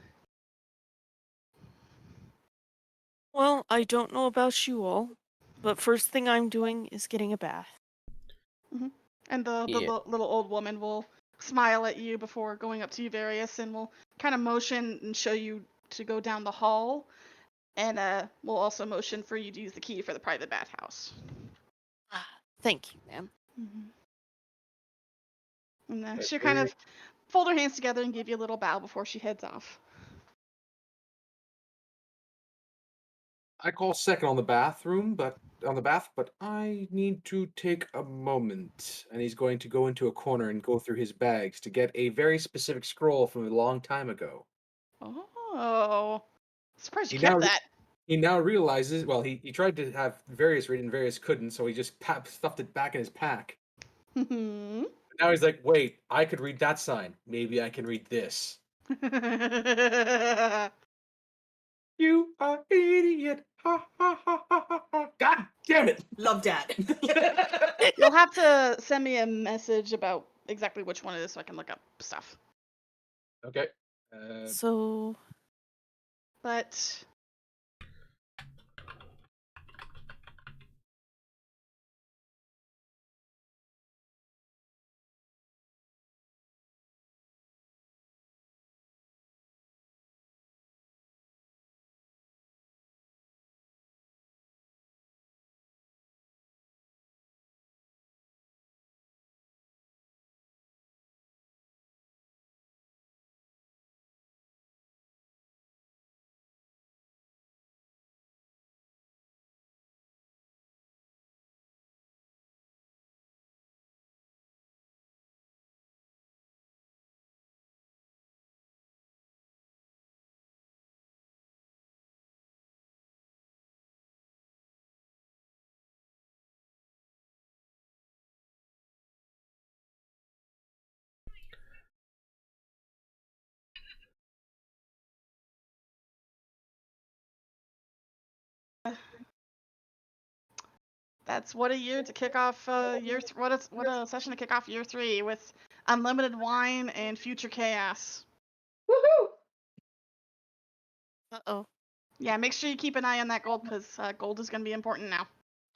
Well, I don't know about you all, but first thing I'm doing is getting a bath. And the Yeah. little old woman will smile at you before going up to you, Various, and will kind of motion and show you to go down the hall. And will also motion for you to use the key for the private bathhouse. Thank you, ma'am. And she'll kind of fold her hands together and give you a little bow before she heads off. I call second on the bath, but I need to take a moment. And he's going to go into a corner and go through his bags to get a very specific scroll from a long time ago. Oh, surprised you He kept now- that. He now realizes, well, he tried to have various read and various couldn't, so he just stuffed it back in his pack. Mhm. Now he's like, wait, I could read that sign. Maybe I can read this. You are idiot. Ha ha ha ha ha ha. God damn it. Love that. You'll have to send me a message about exactly which one it is so I can look up stuff. Okay. So, But That's what a year to kick off what a session to kick off year 3 with unlimited wine and future chaos. Woohoo! Uh-oh. Yeah, make sure you keep an eye on that gold because gold is going to be important now.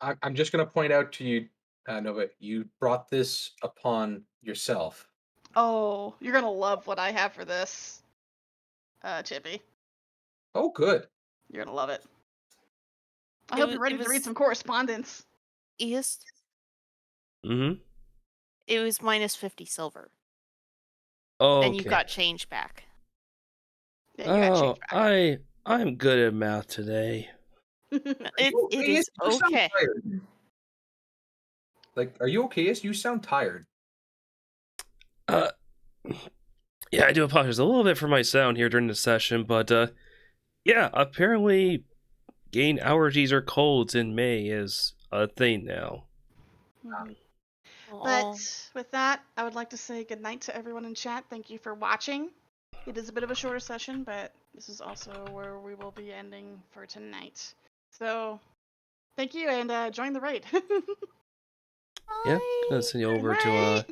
I'm just going to point out to you, Nova, you brought this upon yourself. Oh, you're going to love what I have for this, Chippy. Oh, good. You're going to love it. I It hope wa- you're it ready to read was- some correspondence. East, Mm-hmm. it was minus 50 silver. Oh, And you got change back. Yeah, you got Oh, change back. I'm good at math today. It You- it Ian, is you sound okay. tired. Like, are you okay? You sound tired. Yeah, I do apologize a little bit for my sound here during the session, but yeah, apparently getting allergies or colds in May is a thing now. Mhm. Aw. But with that, I would like to say goodnight to everyone in chat. Thank you for watching. It is a bit of a shorter session, but this is also where we will be ending for tonight. So, thank you and join the raid. Yeah, gonna send you over to Night.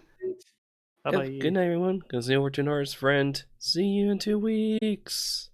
Bye-bye. Good night, everyone. Gonna send you over to Nara's friend. See you in 2 weeks.